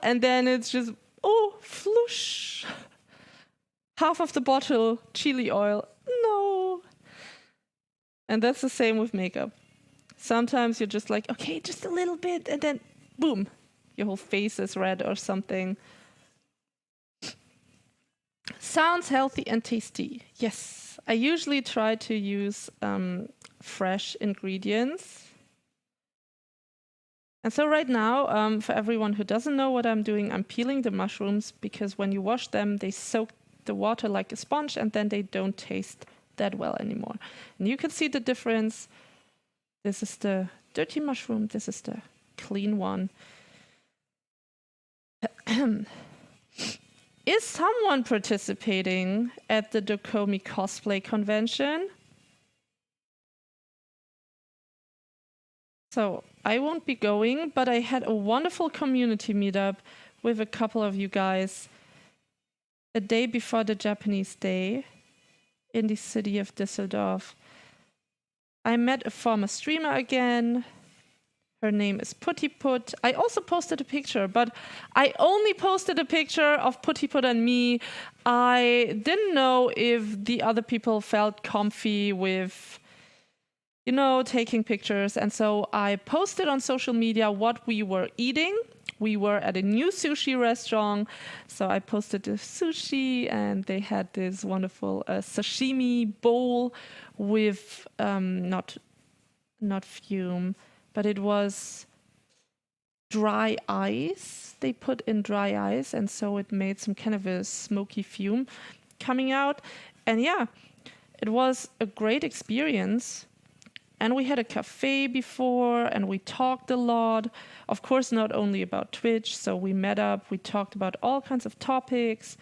and then it's just, oh, floosh. Half of the bottle, chili oil. No. And that's the same with makeup. Sometimes you're just like, okay, just a little bit, and then boom, your whole face is red or something. Sounds healthy and tasty. Yes, I usually try to use fresh ingredients. And so right now, for everyone who doesn't know what I'm doing, I'm peeling the mushrooms, because when you wash them, they soak the water like a sponge, and then they don't taste that well anymore. And you can see the difference. This is the dirty mushroom. This is the clean one. Is someone participating at the Dokomi cosplay convention? So I won't be going, but I had a wonderful community meetup with a couple of you guys a day before the Japanese Day in the city of Düsseldorf. I met a former streamer again. Her name is Puttiput. I also posted a picture, but I only posted a picture of Puttiput and me. I didn't know if the other people felt comfy with, you know, taking pictures. And so I posted on social media what we were eating. We were at a new sushi restaurant. So I posted the sushi, and they had this wonderful sashimi bowl with not fume, but it was dry ice. They put in dry ice, and so it made some kind of a smoky fume coming out. And yeah, it was a great experience. And we had a cafe before, and we talked a lot. Of course, not only about Twitch. So we met up, we talked about all kinds of topics.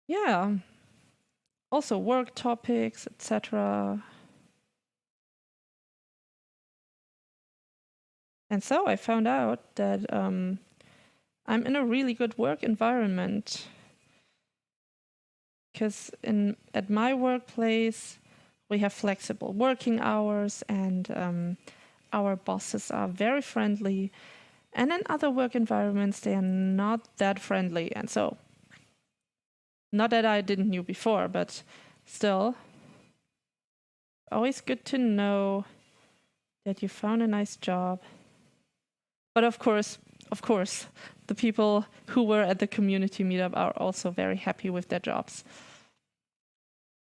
Yeah. Also work topics, etc. And so I found out that I'm in a really good work environment. Because at my workplace, we have flexible working hours, and our bosses are very friendly. And in other work environments, they are not that friendly. And so, not that I didn't know before, but still, always good to know that you found a nice job. But of course, the people who were at the community meetup are also very happy with their jobs.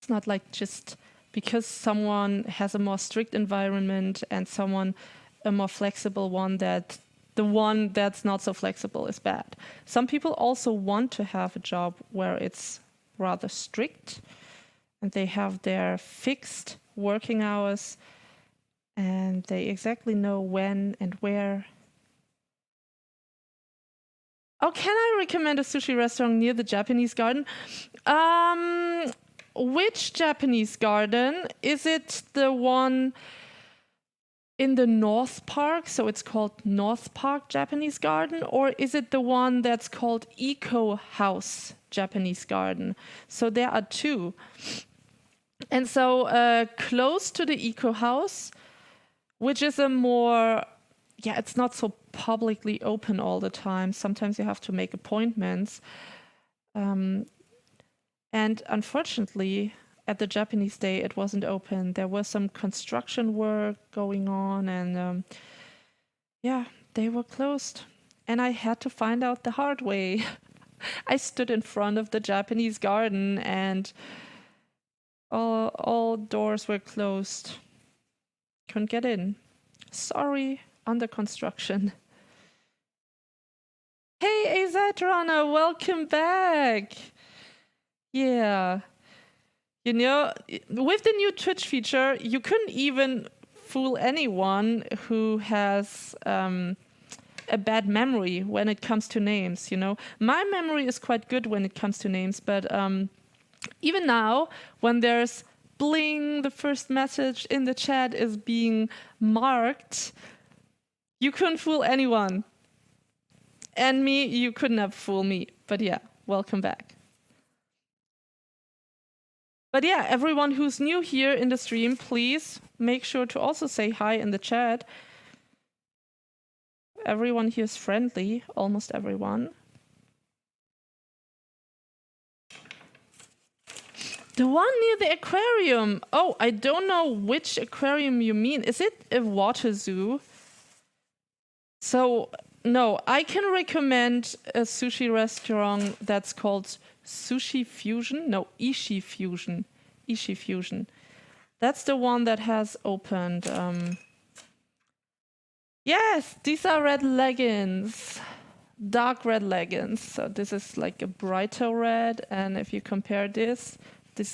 It's not like just because someone has a more strict environment and someone a more flexible one, that the one that's not so flexible is bad. Some people also want to have a job where it's rather strict and they have their fixed working hours and they exactly know when and where. Oh, can I recommend a sushi restaurant near the Japanese garden? Which Japanese garden? Is it the one in the North Park? So it's called North Park Japanese Garden? Or is it the one that's called Eco House Japanese Garden? So there are two. And so close to the Eco House, which is a more, it's not so publicly open all the time. Sometimes you have to make appointments. And unfortunately, at the Japanese Day, it wasn't open. There was some construction work going on, and they were closed. And I had to find out the hard way. I stood in front of the Japanese garden, and all doors were closed. Couldn't get in. Sorry, under construction. Hey, Azatrana, welcome back. Yeah. You know, with the new Twitch feature, you couldn't even fool anyone who has a bad memory when it comes to names, you know. My memory is quite good when it comes to names, but even now, when there's bling, the first message in the chat is being marked, you couldn't fool anyone. And me, you could never fool me. But yeah, welcome back. But yeah, everyone who's new here in the stream, please make sure to also say hi in the chat. Everyone here is friendly, almost everyone. The one near the aquarium. Oh, I don't know which aquarium you mean. Is it a water zoo? So, no, I can recommend a sushi restaurant that's called Sushi Fusion. No, Ishi Fusion. Ishi Fusion. That's the one that has opened. Yes, these are red leggings. Dark red leggings. So this is like a brighter red. And if you compare this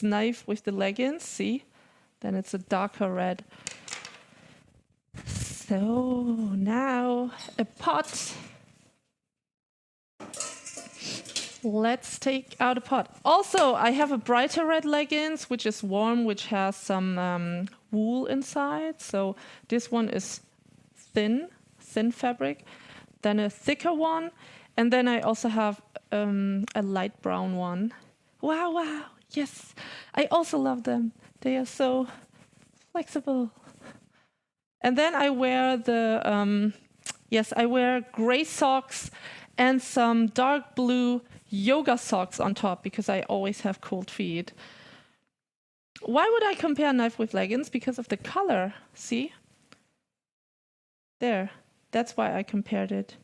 knife with the leggings, see? Then it's a darker red. So now a pot. Let's take out a pot. Also, I have a brighter red leggings, which is warm, which has some wool inside. So this one is thin fabric. Then a thicker one. And then I also have a light brown one. Wow. Yes, I also love them. They are so flexible. And then I wear I wear gray socks and some dark blue yoga socks on top because I always have cold feet. Why would I compare knife with leggings? Because of the color, see? There, that's why I compared it.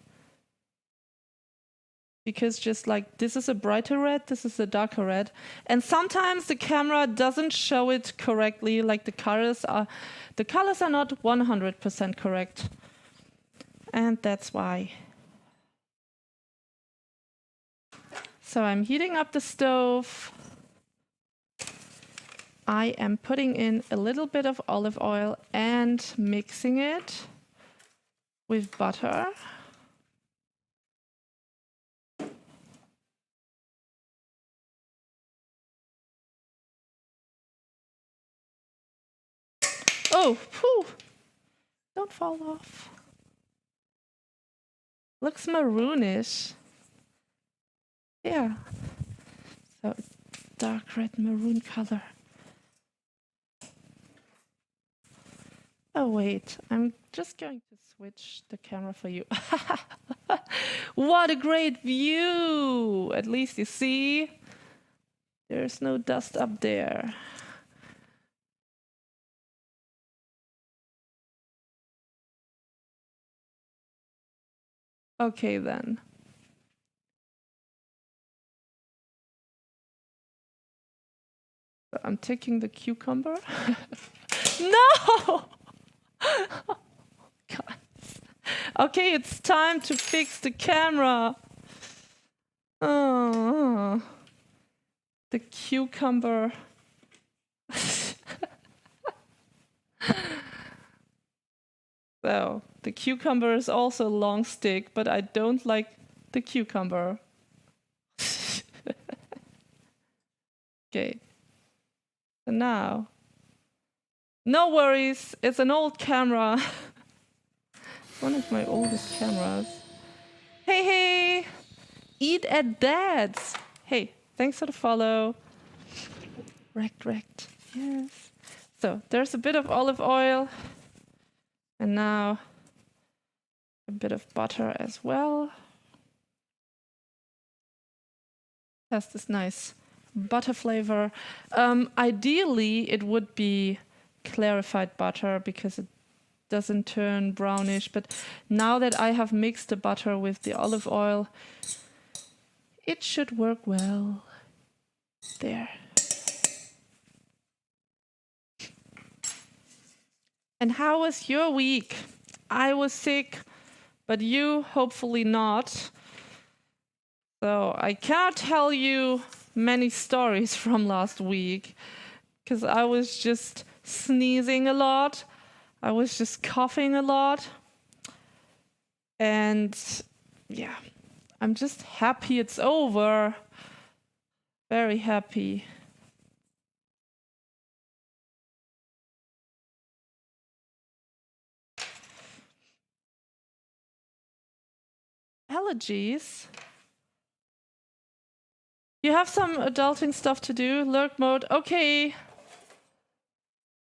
Because just like this is a brighter red, this is a darker red. And sometimes the camera doesn't show it correctly, like the colors are not 100% correct. And that's why. So I'm heating up the stove. I am putting in a little bit of olive oil and mixing it with butter. Oh, whew. Don't fall off. Looks maroonish. Yeah. So dark red maroon color. Oh wait, I'm just going to switch the camera for you. What a great view! At least you see, there's no dust up there. Okay then. So I'm taking the cucumber. No! God. Okay, it's time to fix the camera. Oh, the cucumber. So, the cucumber is also a long stick, but I don't like the cucumber. Okay. So now, no worries, it's an old camera. One of my oldest cameras. Hey! Eat at Dad's. Hey, thanks for the follow. Wrecked. Yes. So, there's a bit of olive oil. And now, a bit of butter as well. Has this nice butter flavor. Ideally, it would be clarified butter because it doesn't turn brownish. But now that I have mixed the butter with the olive oil, it should work well. There. And how was your week? I was sick, but you hopefully not. So I can't tell you many stories from last week because I was just sneezing a lot. I was just coughing a lot. And yeah, I'm just happy it's over. Very happy. Allergies? You have some adulting stuff to do. Lurk mode. Okay.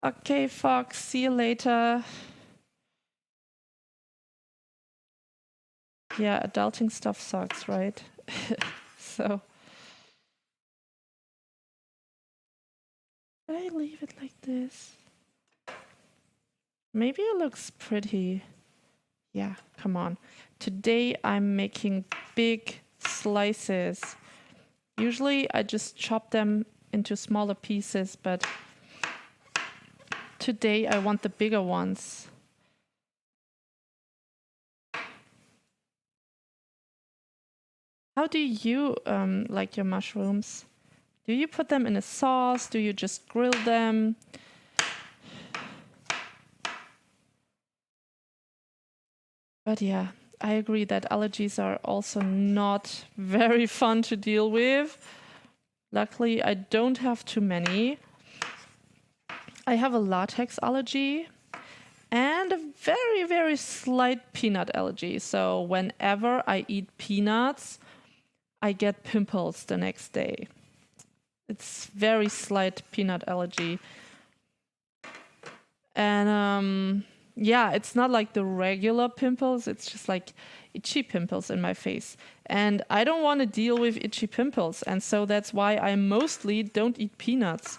Okay, Fox. See you later. Yeah, adulting stuff sucks, right? So, should I leave it like this? Maybe it looks pretty. Yeah, come on. Today I'm making big slices. Usually I just chop them into smaller pieces, but today I want the bigger ones. How do you like your mushrooms? Do you put them in a sauce? Do you just grill them? But yeah, I agree that allergies are also not very fun to deal with. Luckily, I don't have too many. I have a latex allergy and a very, very slight peanut allergy. So whenever I eat peanuts, I get pimples the next day. It's very slight peanut allergy. And yeah, it's not like the regular pimples. It's just like itchy pimples in my face. And I don't want to deal with itchy pimples. And so that's why I mostly don't eat peanuts.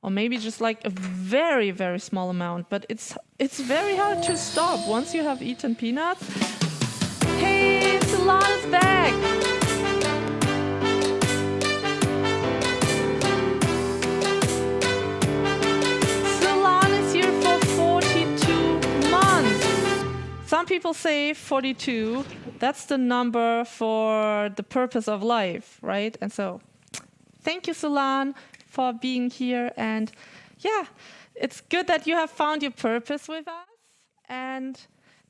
Or maybe just like a very, very small amount. But it's very hard to stop once you have eaten peanuts. Hey, Salon is back! Some people say 42, that's the number for the purpose of life, right? And so, thank you, Solan, for being here. And yeah, it's good that you have found your purpose with us. And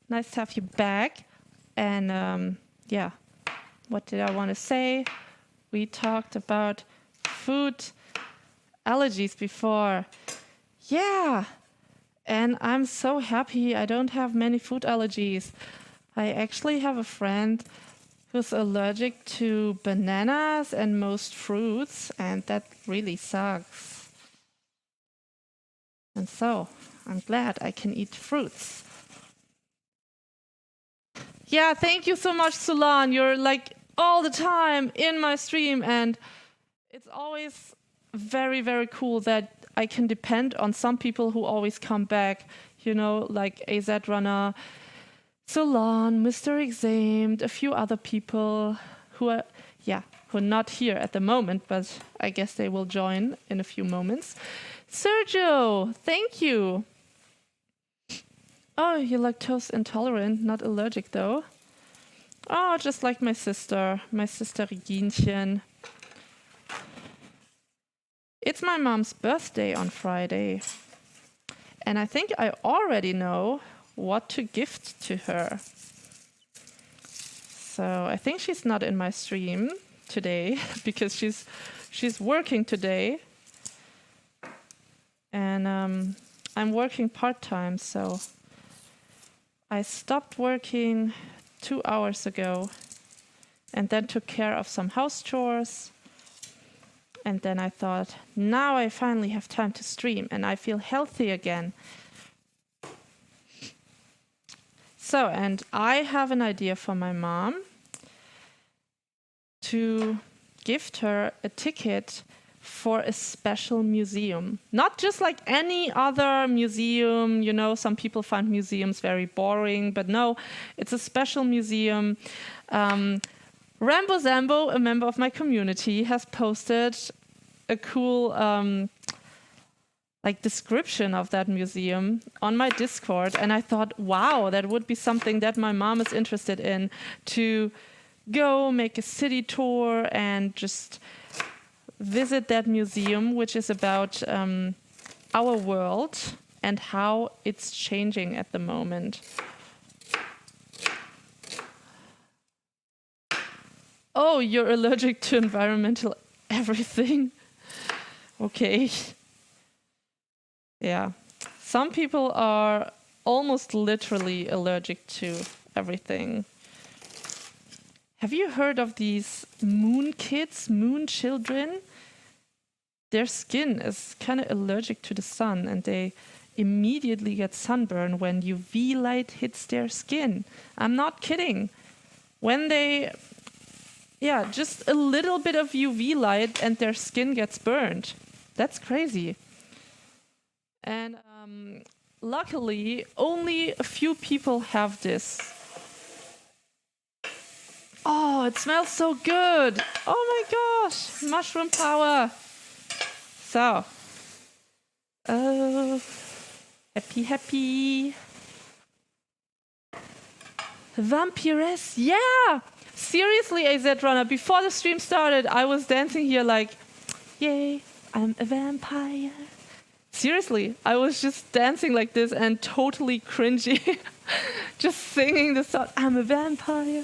nice to have you back. And yeah, what did I want to say? We talked about food allergies before. Yeah. And I'm so happy I don't have many food allergies. I actually have a friend who's allergic to bananas and most fruits, and that really sucks. And so, I'm glad I can eat fruits. Yeah, thank you so much, Sulan. You're like all the time in my stream, and it's always very, very cool that I can depend on some people who always come back, you know, like AZ Runner, Solan, Mr. Examed, a few other people who are not here at the moment, but I guess they will join in a few moments. Sergio, thank you. Oh, you're lactose intolerant, not allergic though. Oh, just like my sister Reginchen. It's my mom's birthday on Friday, and I think I already know what to gift to her. So I think she's not in my stream today because she's working today, and I'm working part-time, so I stopped working 2 hours ago and then took care of some house chores. And then I thought, now I finally have time to stream and I feel healthy again. So, and I have an idea for my mom to gift her a ticket for a special museum. Not just like any other museum, you know, some people find museums very boring, but no, it's a special museum. Rambo Zambo, a member of my community, has posted a cool description of that museum on my Discord, and I thought, wow, that would be something that my mom is interested in, to go make a city tour and just visit that museum, which is about our world and how it's changing at the moment. Oh, you're allergic to environmental everything? Okay. Yeah. Some people are almost literally allergic to everything. Have you heard of these moon kids, moon children? Their skin is kind of allergic to the sun, and they immediately get sunburn when UV light hits their skin. I'm not kidding. when they, just a little bit of UV light and their skin gets burned. That's crazy. And luckily, only a few people have this. Oh, it smells so good. Oh my gosh, mushroom power. So, happy. Vampiress, yeah! Seriously, AZ Runner, before the stream started, I was dancing here like, yay, I'm a vampire. Seriously, I was just dancing like this and totally cringy. Just singing the song, I'm a vampire.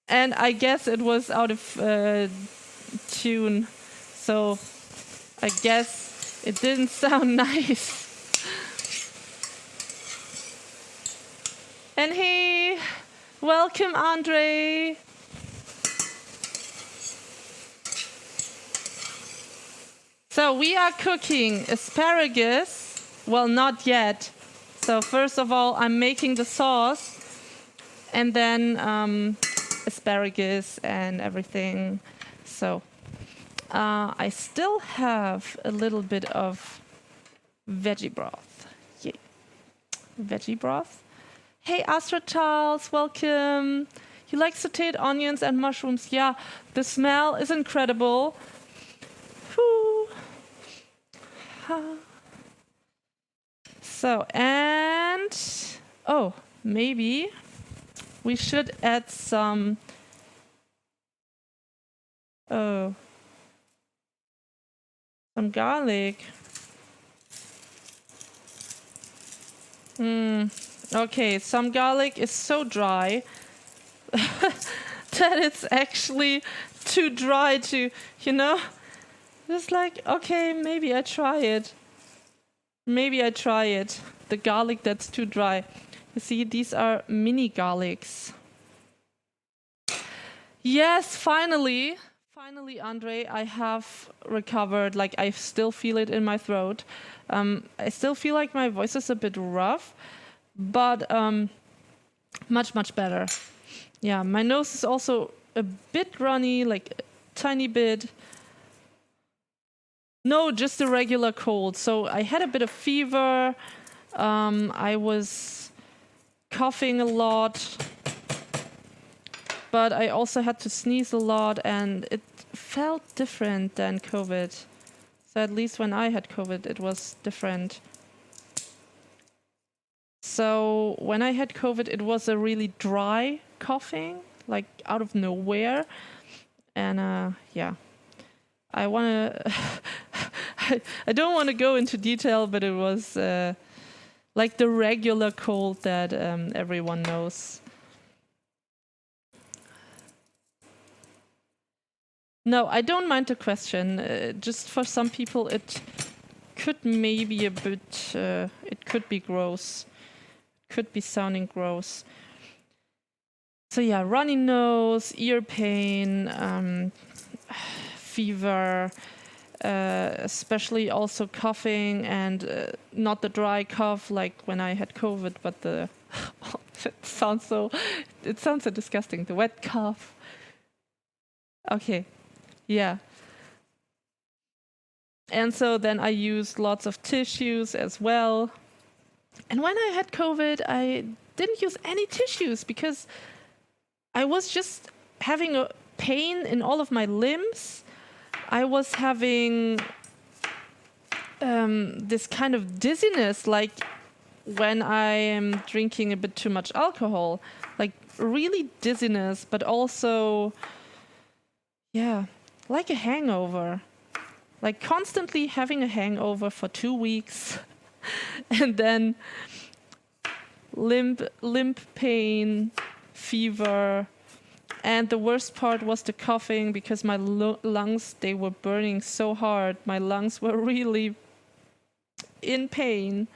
And I guess it was out of tune, so I guess it didn't sound nice. And hey, welcome Andre. So we are cooking asparagus. Well, not yet. So first of all, I'm making the sauce, and then asparagus and everything. So I still have a little bit of veggie broth. Yeah, veggie broth. Hey, Astra Charles, welcome. You like sauteed onions and mushrooms? Yeah, the smell is incredible. Whew. So, and maybe we should add some garlic. Okay, some garlic is so dry that it's actually too dry to, just like, okay, maybe I try it. The garlic that's too dry. You see, these are mini garlics. Yes, finally, Andre, I have recovered. Like, I still feel it in my throat. I still feel like my voice is a bit rough, but much better. Yeah, my nose is also a bit runny, like a tiny bit. No, just a regular cold. So I had a bit of fever. I was coughing a lot, but I also had to sneeze a lot, and it felt different than COVID. So at least when I had COVID, it was different. So when I had COVID, it was a really dry coughing, like out of nowhere. And I don't want to go into detail, but it was like the regular cold that everyone knows. No, I don't mind the question. Just for some people, it could maybe a bit, it could be gross. Could be sounding gross. So yeah, runny nose, ear pain, fever, especially also coughing, and not the dry cough like when I had COVID, but the it sounds so disgusting. The wet cough. Okay, yeah. And so then I used lots of tissues as well. And when I had COVID, I didn't use any tissues because I was just having a pain in all of my limbs. I was having this kind of dizziness, like when I am drinking a bit too much alcohol, like really dizziness, but also, like a hangover, like constantly having a hangover for 2 weeks, and then limp pain, fever. And the worst part was the coughing, because my lungs, they were burning so hard. My lungs were really in pain.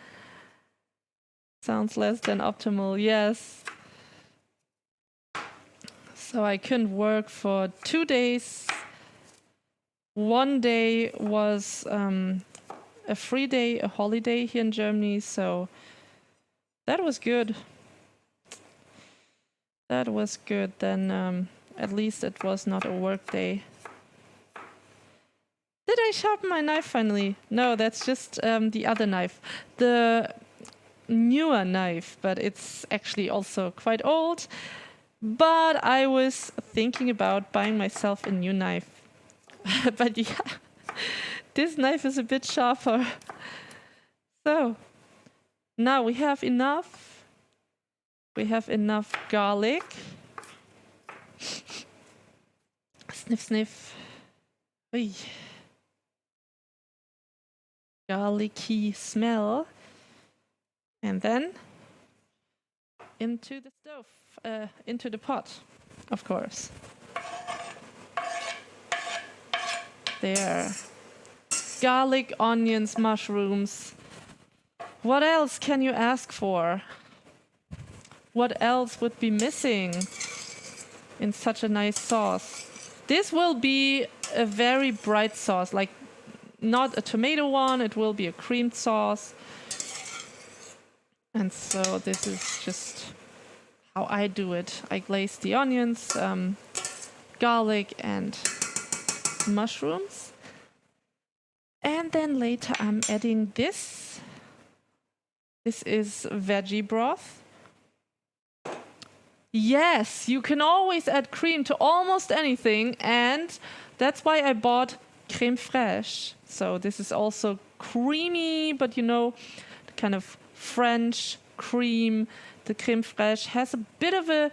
Sounds less than optimal, yes. So I couldn't work for 2 days. 1 day was a free day, a holiday here in Germany. So that was good. That was good. Then at least it was not a work day. Did I sharpen my knife finally? No, that's just the other knife. The newer knife, but it's actually also quite old. But I was thinking about buying myself a new knife. But yeah, this knife is a bit sharper. So, now we have enough. We have enough garlic. Sniff, sniff. Oy. Garlicky smell. And then into the stove, into the pot, of course. There. Garlic, onions, mushrooms. What else can you ask for? What else would be missing in such a nice sauce? This will be a very bright sauce, like not a tomato one, it will be a creamed sauce. And so this is just how I do it. I glaze the onions, garlic and mushrooms. And then later I'm adding this. This is veggie broth. Yes, you can always add cream to almost anything, and that's why I bought crème fraîche. So this is also creamy, but you know, the kind of French cream. The crème fraîche has a bit of a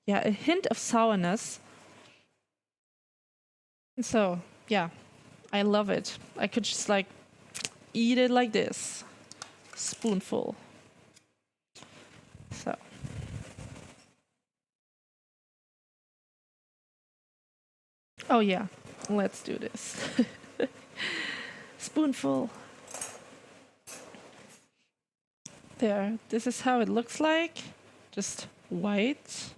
hint of sourness. So, yeah, I love it. I could just like eat it like this. Spoonful. So. Oh yeah, let's do this. Spoonful. There, this is how it looks like. Just white.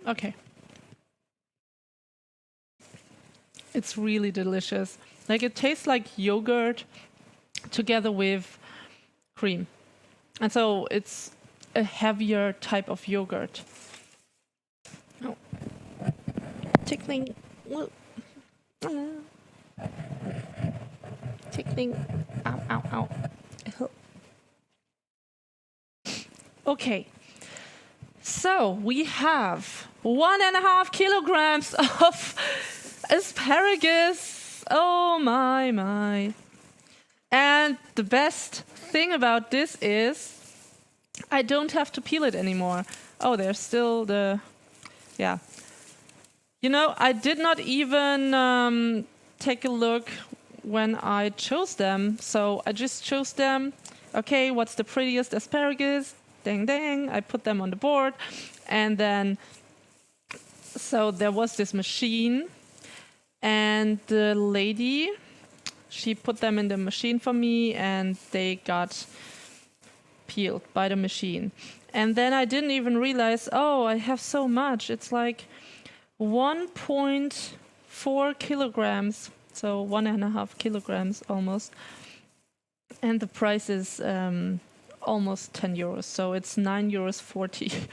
Okay. It's really delicious. Like it tastes like yogurt together with cream. And so it's a heavier type of yogurt. Oh. Tickling. Tickling. Ow, ow, ow. Okay. So we have 1.5 kilograms of asparagus. Oh my, my. And the best thing about this is I don't have to peel it anymore. Oh, there's still the, yeah. You know, I did not even take a look when I chose them. So I just chose them. Okay, what's the prettiest asparagus? Dang, dang. I put them on the board. And then, so there was this machine. And the lady, she put them in the machine for me. And they got peeled by the machine. And then I didn't even realize, oh, I have so much. It's like 1.4 kilograms, so 1.5 kilograms almost. And the price is almost 10 euros, so it's 9.40 euros.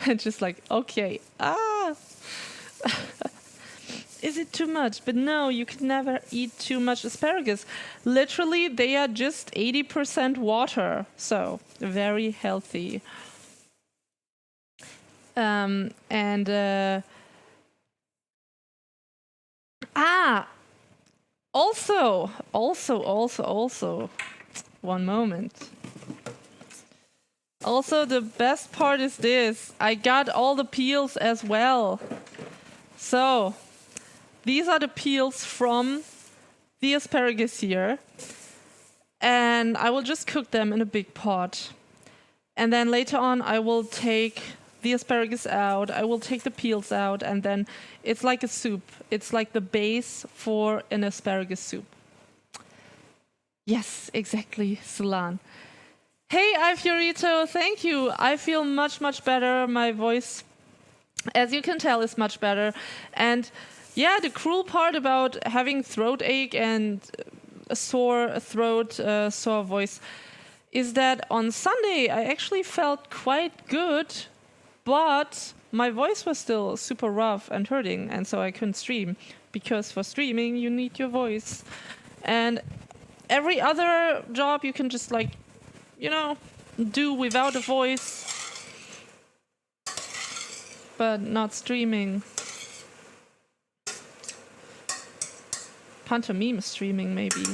And just like, okay, is it too much? But no, you can never eat too much asparagus. Literally, they are just 80% water, so very healthy. Also, one moment. Also, the best part is this. I got all the peels as well. So, these are the peels from the asparagus here. And I will just cook them in a big pot. And then later on, I will take the asparagus out, I will take the peels out, and then it's like a soup. It's like the base for an asparagus soup. Yes, exactly, Solan. Hey, Fiorito, thank you. I feel much, much better. My voice, as you can tell, is much better. And yeah, the cruel part about having throat ache and a sore throat, sore voice, is that on Sunday I actually felt quite good, but my voice was still super rough and hurting, and so I couldn't stream, because for streaming you need your voice. And every other job you can just do without a voice, but not streaming. Pantomime streaming, maybe.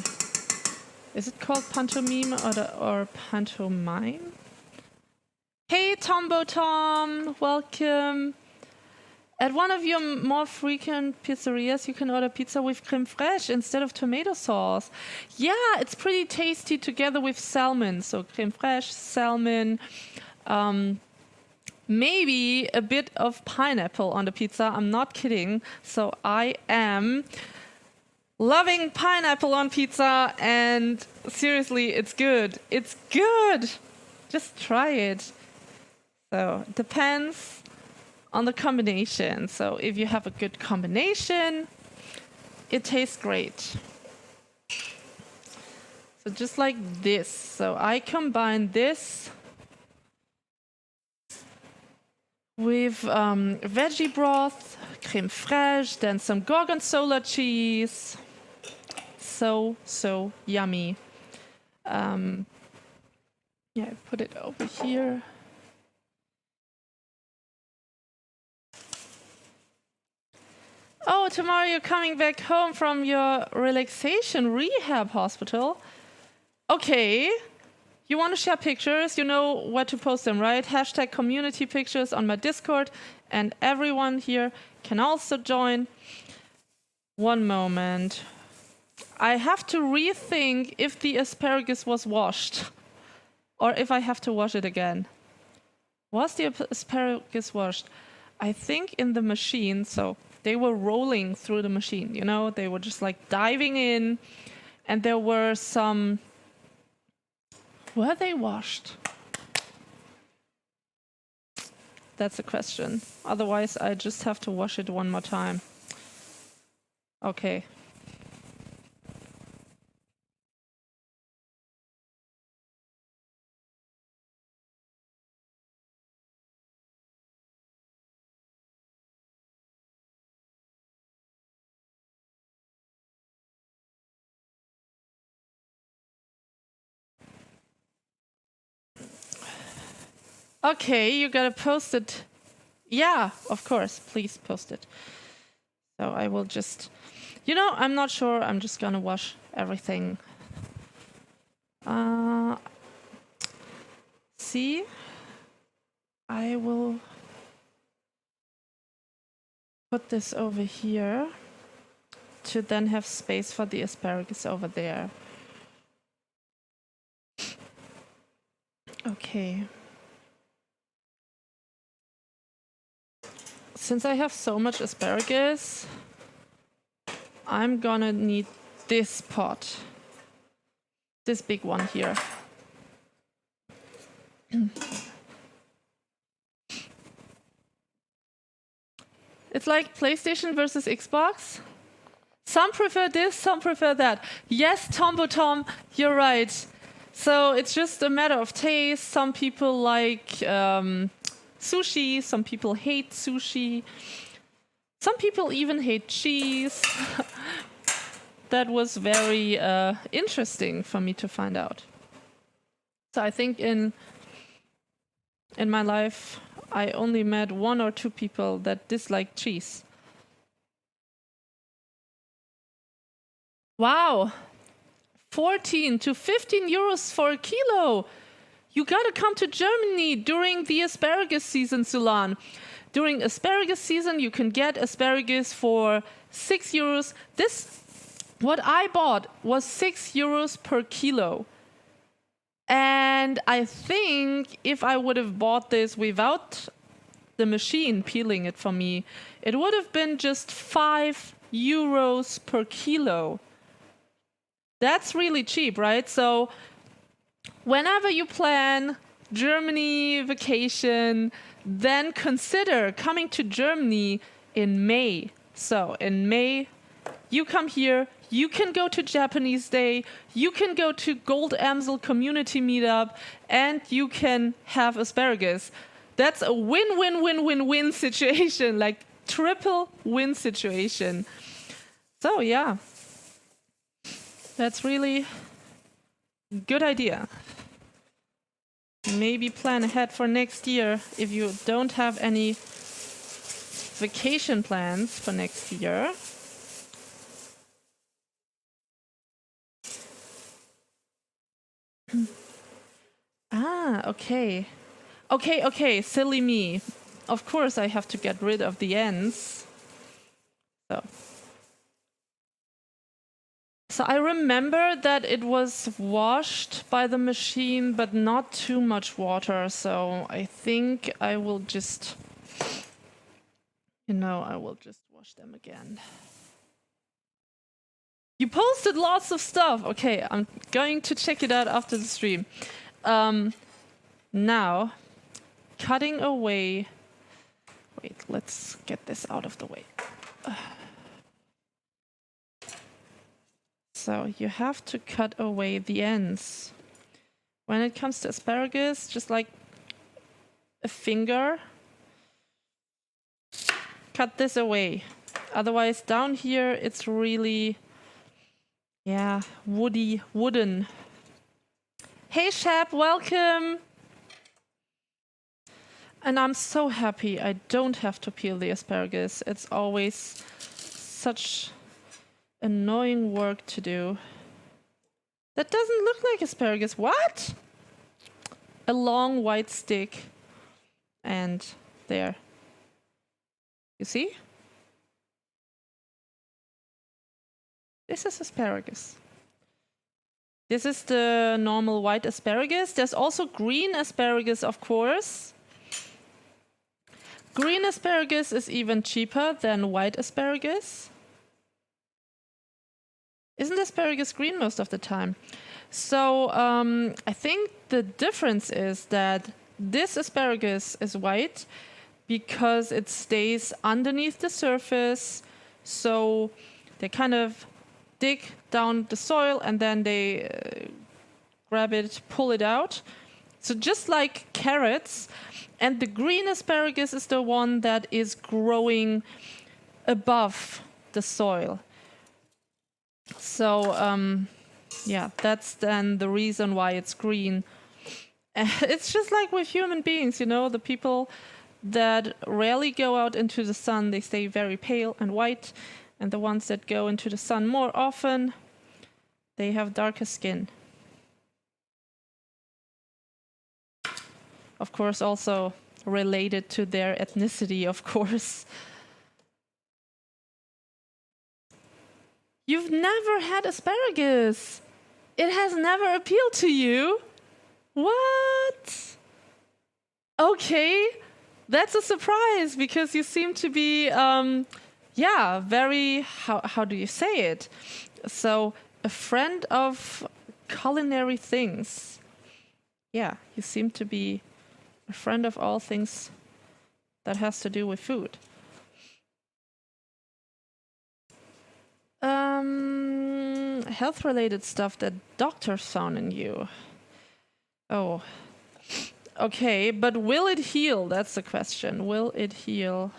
Is it called pantomime or pantomime? Hey, Tombo Tom, welcome. At one of your more frequent pizzerias, you can order pizza with crème fraîche instead of tomato sauce. Yeah, it's pretty tasty together with salmon. So crème fraîche, salmon, maybe a bit of pineapple on the pizza. I'm not kidding. So I am loving pineapple on pizza, and seriously, it's good. It's good. Just try it. So it depends on the combination. So if you have a good combination, it tastes great. So just like this. So I combine this with veggie broth, crème fraîche, then some gorgonzola cheese. So yummy. Yeah, I put it over here. Oh, tomorrow you're coming back home from your relaxation rehab hospital. Okay. You want to share pictures? You know where to post them, right? Hashtag community pictures on my Discord, and everyone here can also join. One moment. I have to rethink if the asparagus was washed or if I have to wash it again. Was the asparagus washed? I think in the machine, so they were rolling through the machine, they were just like diving in, and there were some... Were they washed? That's a question. Otherwise, I just have to wash it one more time. Okay. Okay, you gotta post it. Yeah, of course, please post it. So I will just, I'm not sure. I'm just gonna wash everything. See, I will put this over here to then have space for the asparagus over there. Okay. Since I have so much asparagus, I'm gonna need this pot. This big one here. It's like PlayStation versus Xbox. Some prefer this, some prefer that. Yes, Tombo Tom, you're right. So it's just a matter of taste. Some people like sushi, some people hate sushi. Some people even hate cheese. That was very interesting for me to find out. So I think in my life, I only met 1 or 2 people that dislike cheese. Wow, 14 to 15 euros for a kilo. You gotta come to Germany during the asparagus season, Sulan. During asparagus season, you can get asparagus for 6 euros. What I bought was 6 euros per kilo. And I think if I would have bought this without the machine peeling it for me, it would have been just 5 euros per kilo. That's really cheap, right? So whenever you plan Germany vacation, then consider coming to Germany in May. So in May, you come here, You can go to Japanese Day, you can go to Gold Amsel Community Meetup, and you can have asparagus. That's a win-win-win-win-win situation, like triple win situation. So yeah, that's really a good idea. Maybe plan ahead for next year if you don't have any vacation plans for next year. Okay. Okay, silly me. Of course I have to get rid of the ends. So I remember that it was washed by the machine, but not too much water. So I think I will just, wash them again. You posted lots of stuff. Okay, I'm going to check it out after the stream. Now, cutting away. Wait, let's get this out of the way. So you have to cut away the ends. When it comes to asparagus, just like a finger, cut this away. Otherwise, down here, it's really, wooden. Hey, Shep, welcome. And I'm so happy I don't have to peel the asparagus. It's always such annoying work to do. That doesn't look like asparagus. What? A long white stick. And there. You see? This is asparagus. This is the normal white asparagus. There's also green asparagus, of course. Green asparagus is even cheaper than white asparagus. Isn't asparagus green most of the time? So I think the difference is that this asparagus is white because it stays underneath the surface. So they kind of dig down the soil and then they grab it, pull it out. So just like carrots. And the green asparagus is the one that is growing above the soil. So, that's then the reason why it's green. It's just like with human beings, the people that rarely go out into the sun, they stay very pale and white. And the ones that go into the sun more often, they have darker skin. Of course, also related to their ethnicity, of course. You've never had asparagus. It has never appealed to you. What? Okay, that's a surprise because you seem to be, very, how do you say it? So, a friend of culinary things. Yeah, you seem to be a friend of all things that has to do with food. Health-related stuff that doctors found in you. Oh, okay, but will it heal? That's the question. Will it heal?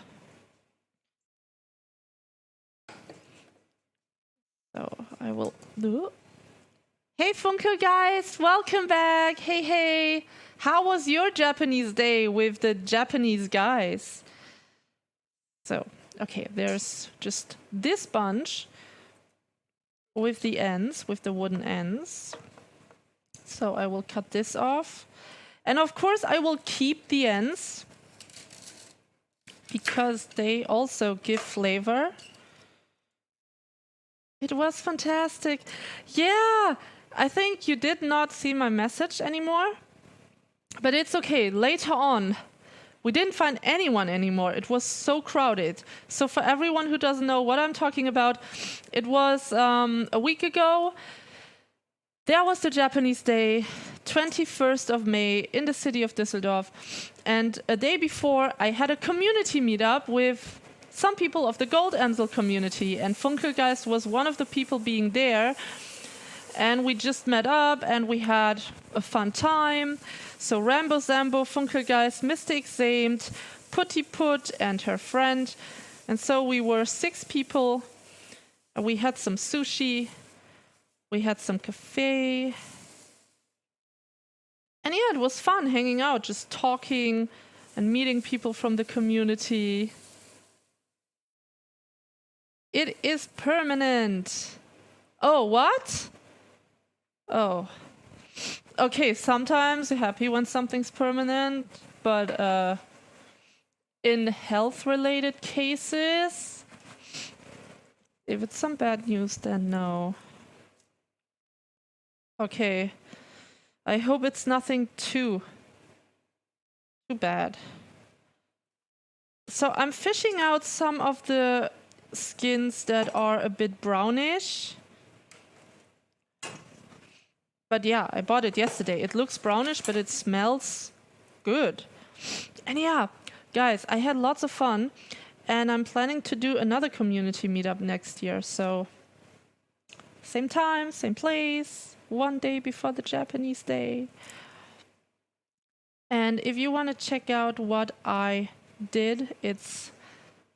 So I will do. Hey, Funko guys, welcome back. Hey. How was your Japanese day with the Japanese guys? So, okay, there's just this bunch with the ends, with the wooden ends. So I will cut this off. And of course I will keep the ends because they also give flavor. It was fantastic. Yeah, I think you did not see my message anymore. But it's okay. Later on, we didn't find anyone anymore. It was so crowded. So for everyone who doesn't know what I'm talking about, it was a week ago. There was the Japanese Day, 21st of May in the city of Düsseldorf. And a day before, I had a community meetup with some people of the Gold Amsel community, and Funkelgeist was one of the people being there. And we just met up and we had a fun time. So Rambo Zambo, Funkelgeist, Mr. Examed, Putty Put and her friend. And so we were 6 people. We had some sushi. We had some cafe. And yeah, it was fun hanging out, just talking and meeting people from the community. It is permanent. Oh, what? Oh. Okay, sometimes you're happy when something's permanent, but in health-related cases, if it's some bad news, then no. Okay. I hope it's nothing too bad. So I'm fishing out some of the skins that are a bit brownish. But yeah, I bought it yesterday. It looks brownish, but it smells good. And yeah, guys, I had lots of fun. And I'm planning to do another community meetup next year. So same time, same place. One day before the Japanese day. And if you want to check out what I did, it's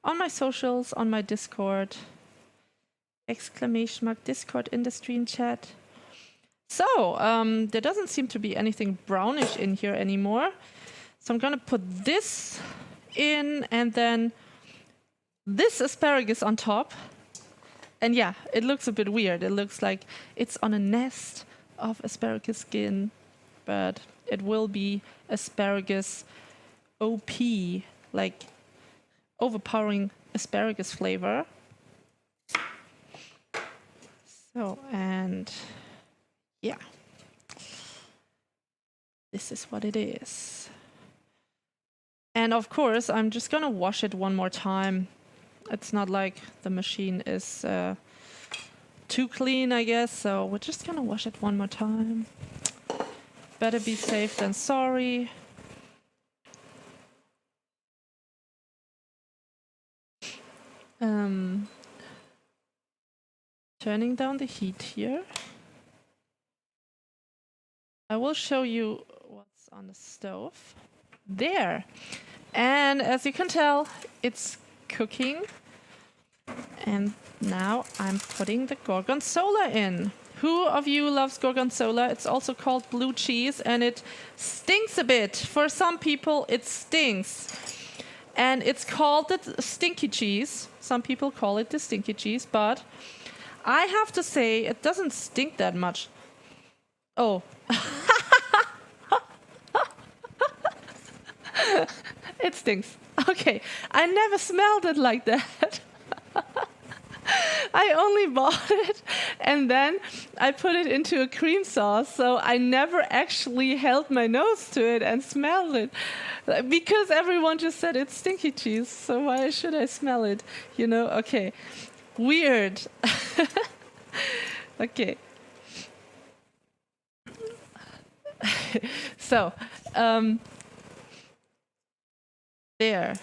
on my socials, on my Discord. ! Discord in the stream chat. So, there doesn't seem to be anything brownish in here anymore. So I'm gonna put this in and then this asparagus on top. And yeah, it looks a bit weird. It looks like it's on a nest of asparagus skin, but it will be asparagus OP, like overpowering asparagus flavor. So, and yeah, this is what it is. And of course, I'm just gonna wash it one more time. It's not like the machine is too clean, I guess, so we're just gonna wash it one more time. Better be safe than sorry. Turning down the heat here. I will show you what's on the stove. There! And as you can tell, it's cooking. And now I'm putting the gorgonzola in. Who of you loves gorgonzola? It's also called blue cheese and it stinks a bit. For some people it stinks. And it's called the stinky cheese. Some people call it the stinky cheese, but I have to say it doesn't stink that much. Oh. It stinks. Okay, I never smelled it like that. I only bought it and then I put it into a cream sauce, so I never actually held my nose to it and smelled it. Because everyone just said it's stinky cheese, so why should I smell it? You know, okay. Weird. Okay. So, there.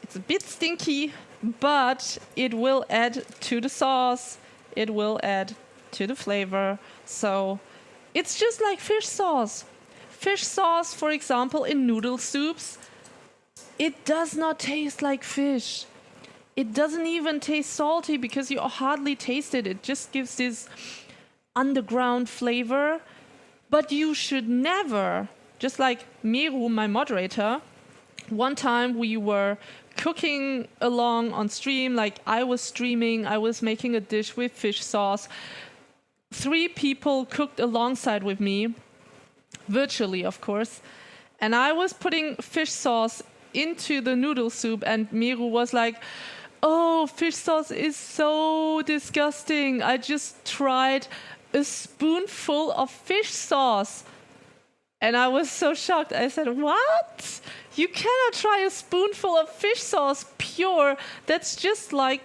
It's a bit stinky, but it will add to the sauce. It will add to the flavor. So it's just like fish sauce. Fish sauce, for example, in noodle soups, it does not taste like fish. It doesn't even taste salty because you hardly taste it. It just gives this underground flavor. But you should never, just like Miru, my moderator, one time we were cooking along on stream, like I was streaming, I was making a dish with fish sauce. 3 people cooked alongside with me, virtually of course, and I was putting fish sauce into the noodle soup and Miru was like, oh, fish sauce is so disgusting. I just tried a spoonful of fish sauce. And I was so shocked. I said, what? You cannot try a spoonful of fish sauce pure. That's just like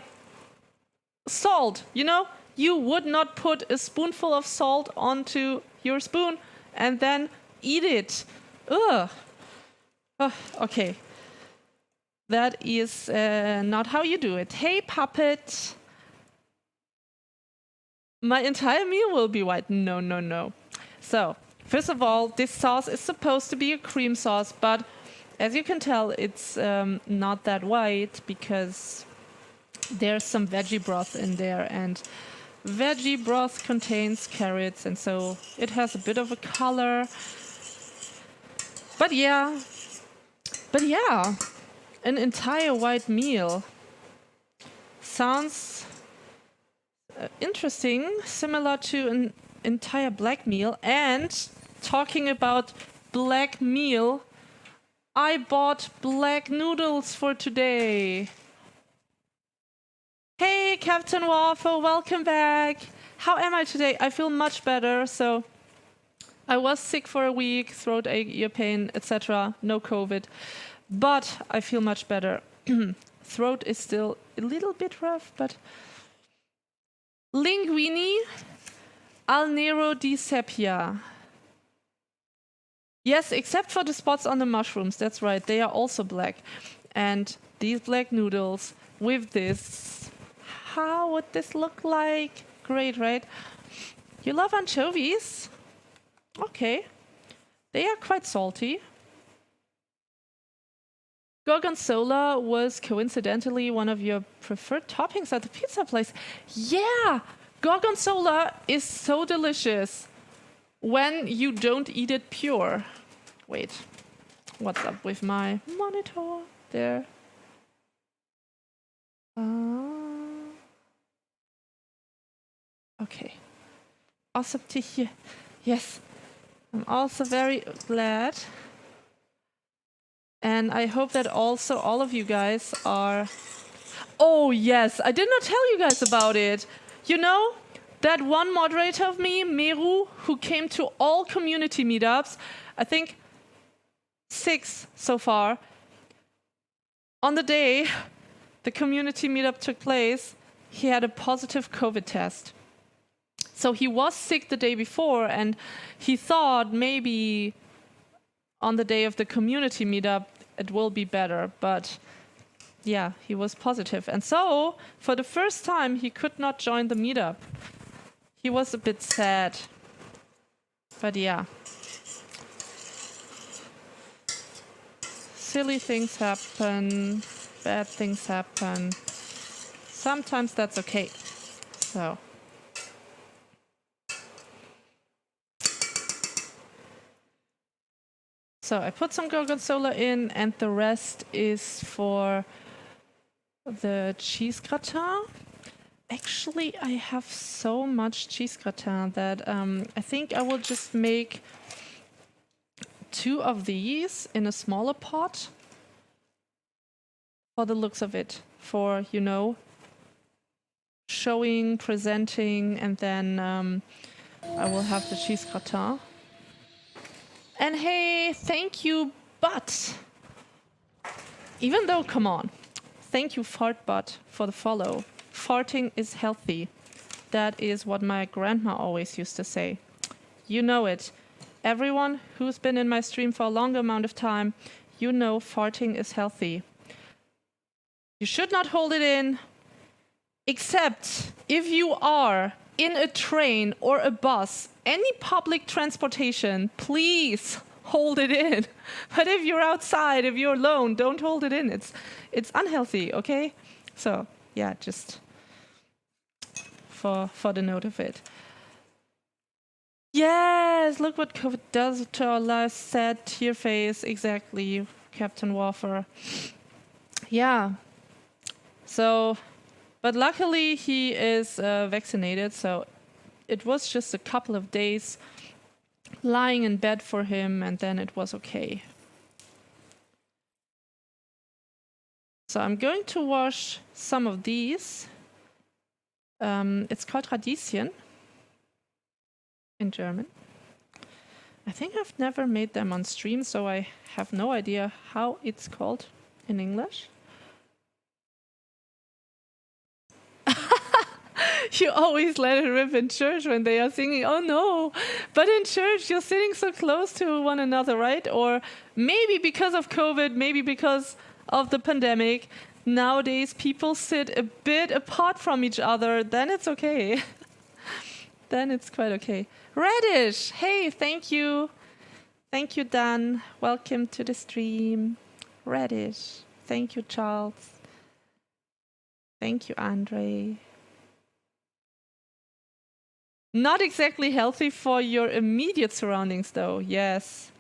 salt, you know? You would not put a spoonful of salt onto your spoon and then eat it. Ugh. Oh, okay. That is not how you do it. Hey, puppet. My entire meal will be white. No, no, no. So, first of all, this sauce is supposed to be a cream sauce, but as you can tell, it's not that white because there's some veggie broth in there, and veggie broth contains carrots, and so it has a bit of a color. But yeah, an entire white meal sounds interesting, similar to an entire black meal. And talking about black meal, I bought black noodles for today. Hey, Captain Waffle, welcome back. How am I today? I feel much better. So I was sick for a week, throat ache, ear pain, etc. No COVID, but I feel much better. Throat is still a little bit rough, but linguini al nero di seppia. Yes, except for the spots on the mushrooms. That's right. They are also black. And these black noodles with this. How would this look like? Great, right? You love anchovies? Okay. They are quite salty. Gorgonzola was coincidentally one of your preferred toppings at the pizza place. Yeah! Gorgonzola is so delicious when you don't eat it pure. Wait, what's up with my monitor there? Okay. Awesome to hear. Yes, I'm also very glad. And I hope that also all of you guys are... Oh yes, I did not tell you guys about it. You know, that one moderator of me, Meru, who came to all community meetups, I think 6 so far. On the day the community meetup took place, he had a positive COVID test. So he was sick the day before, and he thought maybe on the day of the community meetup it will be better, but yeah, he was positive. And so, for the first time, he could not join the meetup. He was a bit sad. But yeah. Silly things happen, bad things happen. Sometimes that's okay. So I put some gorgonzola in, and the rest is for the cheese gratin. Actually, I have so much cheese gratin that I think I will just make 2 of these in a smaller pot for the looks of it, for, you know, showing, presenting, and then I will have the cheese gratin. And hey, thank you, Butt. Even though, come on, thank you, Fart Butt, for the follow. Farting is healthy. That is what my grandma always used to say. You know it. Everyone who's been in my stream for a longer amount of time, you know farting is healthy. You should not hold it in, except if you are in a train or a bus, any public transportation, please hold it in. But if you're outside, if you're alone, don't hold it in. It's unhealthy, okay? So, yeah, just for the note of it. Yes, look what COVID does to our lives. Sad tear face, exactly, Captain Warfer. Yeah. So, but luckily he is vaccinated, so it was just a couple of days lying in bed for him, and then it was okay. So I'm going to wash some of these. It's called Radieschen in German. I think I've never made them on stream, so I have no idea how it's called in English. You always let it rip in church when they are singing. Oh no, but in church you're sitting so close to one another, right? Or maybe because of COVID, maybe because of the pandemic, nowadays people sit a bit apart from each other, then it's okay. Then it's quite okay. Radish, hey, thank you. Thank you, Dan. Welcome to the stream. Radish, thank you, Charles. Thank you, Andre. Not exactly healthy for your immediate surroundings, though, yes.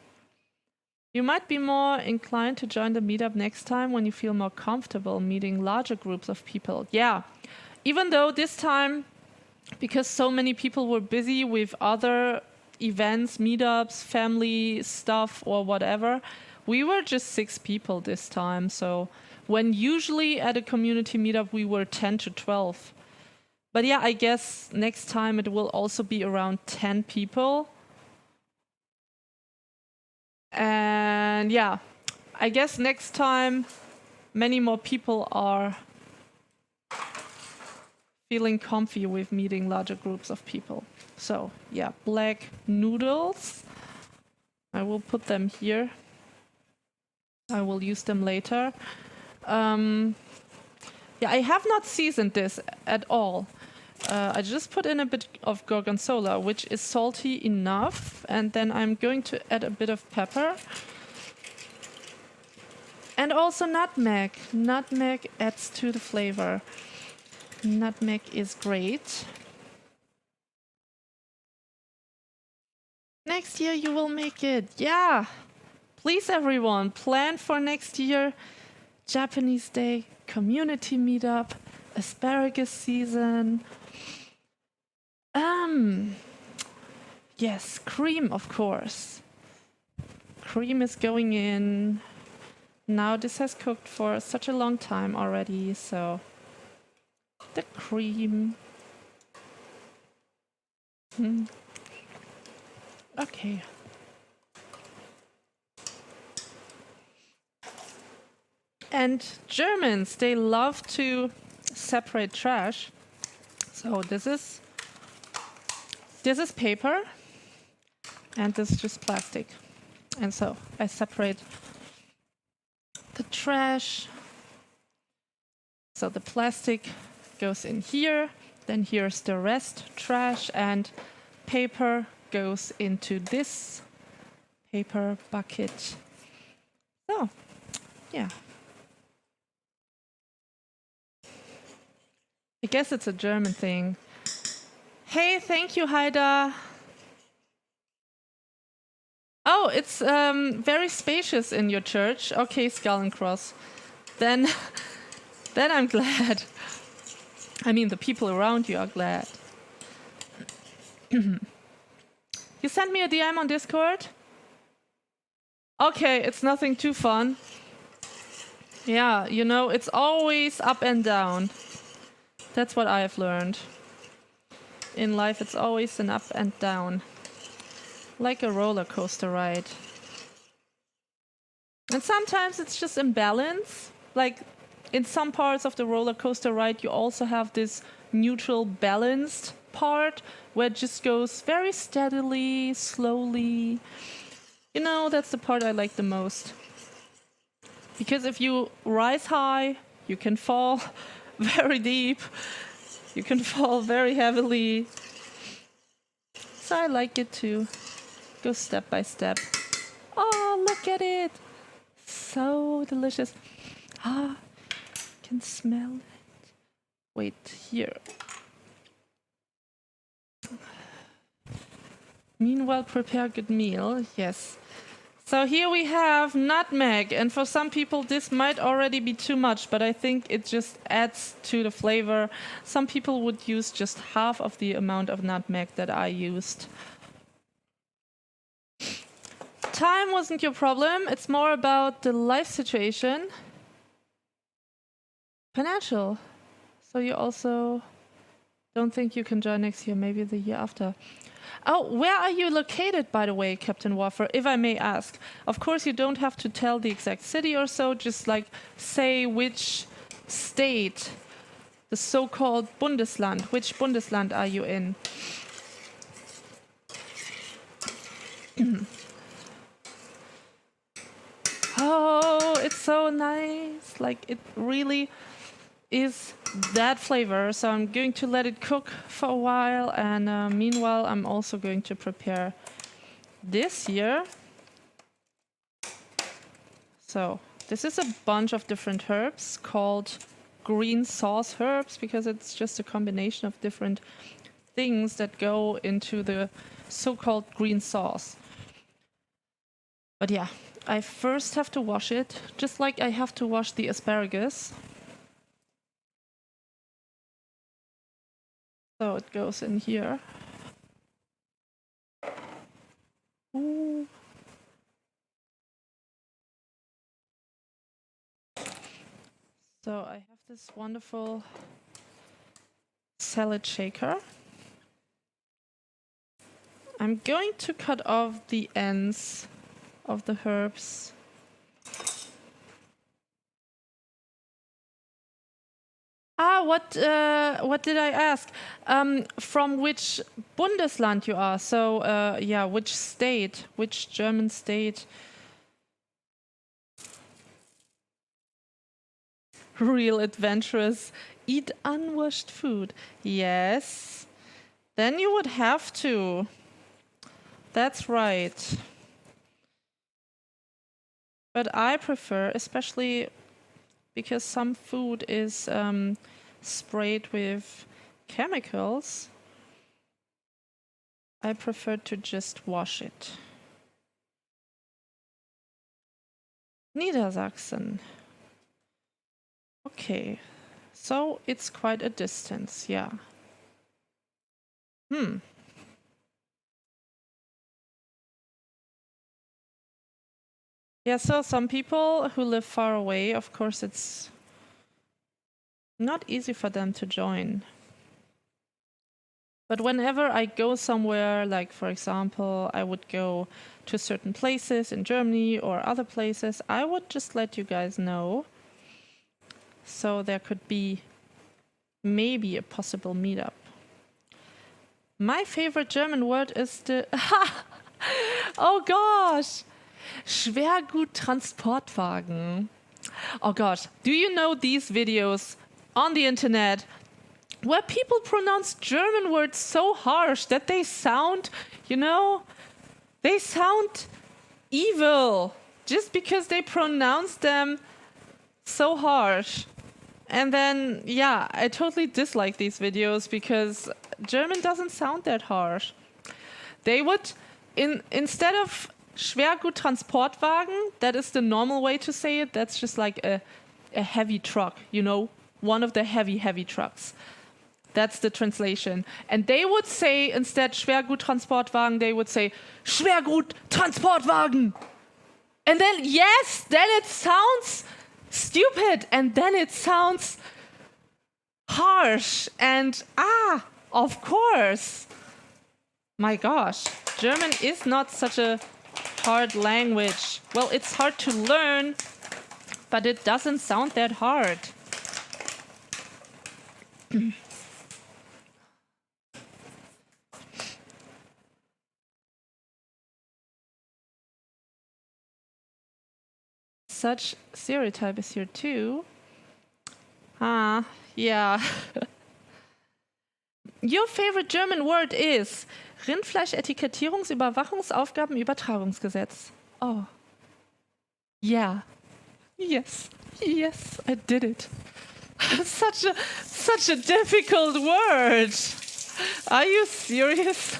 You might be more inclined to join the meetup next time when you feel more comfortable meeting larger groups of people. Yeah, even though this time, because so many people were busy with other events, meetups, family stuff, or whatever, we were just 6 people this time. So when usually at a community meetup, we were 10 to 12. But yeah, I guess next time it will also be around 10 people. And yeah, I guess next time many more people are feeling comfy with meeting larger groups of people. So yeah, black noodles. I will put them here. I will use them later. Yeah, I have not seasoned this at all. I just put in a bit of gorgonzola, which is salty enough, and then I'm going to add a bit of pepper. And also nutmeg. Nutmeg adds to the flavor. Nutmeg is great. Next year you will make it. Yeah! Please everyone, plan for next year. Japanese Day, community meetup, asparagus season. Yes, cream, of course. Cream is going in. Now this has cooked for such a long time already, so the cream. Okay. And Germans, they love to separate trash. So this is paper, and this is just plastic. And so I separate the trash. So the plastic goes in here, then here's the rest trash, and paper goes into this paper bucket. So, yeah. I guess it's a German thing. Hey, thank you, Haida. Oh, it's very spacious in your church. Okay, Skull and Cross. Then I'm glad. I mean, the people around you are glad. You sent me a DM on Discord? Okay, it's nothing too fun. Yeah, you know, it's always up and down. That's what I have learned. In life, it's always an up and down. Like a roller coaster ride. And sometimes it's just imbalance. Like in some parts of the roller coaster ride, you also have this neutral, balanced part where it just goes very steadily, slowly. You know, that's the part I like the most. Because if you rise high, you can fall very deep. You can fall very heavily. So I like it to go step by step. Oh, look at it. So delicious. Ah, can smell it. Wait, here. Meanwhile, prepare a good meal. Yes. So here we have nutmeg, and for some people this might already be too much, but I think it just adds to the flavor. Some people would use just half of the amount of nutmeg that I used. Time wasn't your problem, it's more about the life situation. Financial. So you also don't think you can join next year, maybe the year after. Oh, where are you located, by the way, Captain Warfer, if I may ask? Of course, you don't have to tell the exact city or so, just like say which state, the so-called Bundesland. Which Bundesland are you in? Oh, it's so nice. Like, it really is that flavor. So I'm going to let it cook for a while, and meanwhile I'm also going to prepare this here. So this is a bunch of different herbs called green sauce herbs, because it's just a combination of different things that go into the so-called green sauce. But yeah, I first have to wash it, just like I have to wash the asparagus. So it goes in here. Ooh. So I have this wonderful salad shaker. I'm going to cut off the ends of the herbs. What did I ask? From which Bundesland you are? So yeah, which state? Which German state? Real adventurous. Eat unwashed food. Yes. Then you would have to. That's right. But I prefer, especially because some food is sprayed with chemicals, I prefer to just wash it. Niedersachsen. Okay, so it's quite a distance, yeah. Yeah, so some people who live far away, of course, it's not easy for them to join. But whenever I go somewhere, like for example, I would go to certain places in Germany or other places, I would just let you guys know. So there could be maybe a possible meetup. My favorite German word is the... Oh gosh! Schwerguttransportwagen. Oh gosh, do you know these videos on the internet where people pronounce German words so harsh that they sound, they sound evil just because they pronounce them so harsh. And then, yeah, I totally dislike these videos because German doesn't sound that harsh. They would, instead of Schwerguttransportwagen, that is the normal way to say it. That's just like a heavy truck, one of the heavy trucks. That's the translation. And they would say, instead Schwerguttransportwagen, they would say Schwerguttransportwagen. And then, yes, then it sounds stupid. And then it sounds harsh. And, of course. My gosh, German is not such a hard language. Well, it's hard to learn, but it doesn't sound that hard. Such stereotype is here too. Yeah. Your favorite German word is Rindfleisch-Etikettierungs-Überwachungsaufgabenübertragungsgesetz. Oh. Yeah. Yes, I did it. Such a difficult word. Are you serious?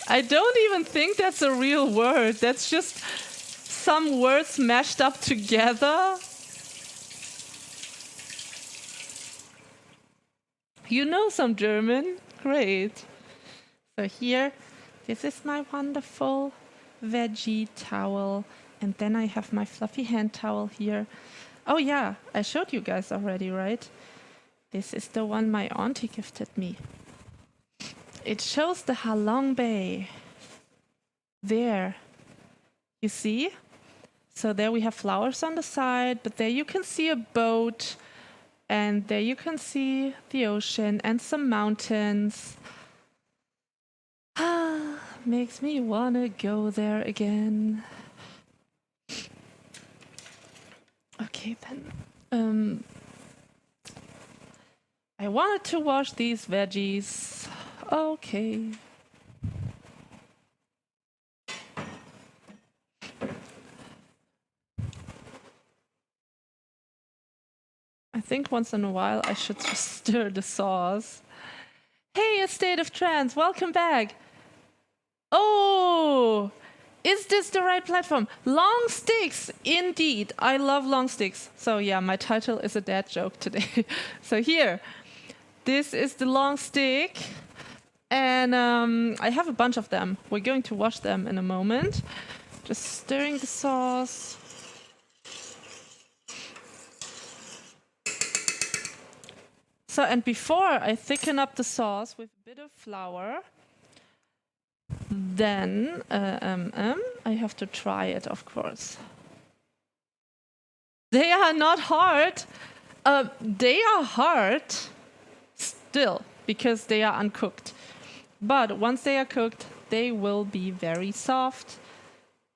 I don't even think that's a real word. That's just some words mashed up together. You know some German? Great. So here, this is my wonderful veggie towel. And then I have my fluffy hand towel here. Oh yeah, I showed you guys already, right? This is the one my auntie gifted me. It shows the Halong Bay. There. You see? So there we have flowers on the side, but there you can see a boat. And there you can see the ocean and some mountains. Makes me wanna go there again. Okay, then. I wanted to wash these veggies. Okay. I think once in a while I should just stir the sauce. Hey, A State of Trance, welcome back. Oh, is this the right platform? Long sticks, indeed. I love long sticks. So yeah, my title is a dad joke today. So here, this is the long stick. And I have a bunch of them. We're going to wash them in a moment. Just stirring the sauce. So, and before I thicken up the sauce with a bit of flour, then I have to try it, of course. They are not hard. They are hard still because they are uncooked. But once they are cooked, they will be very soft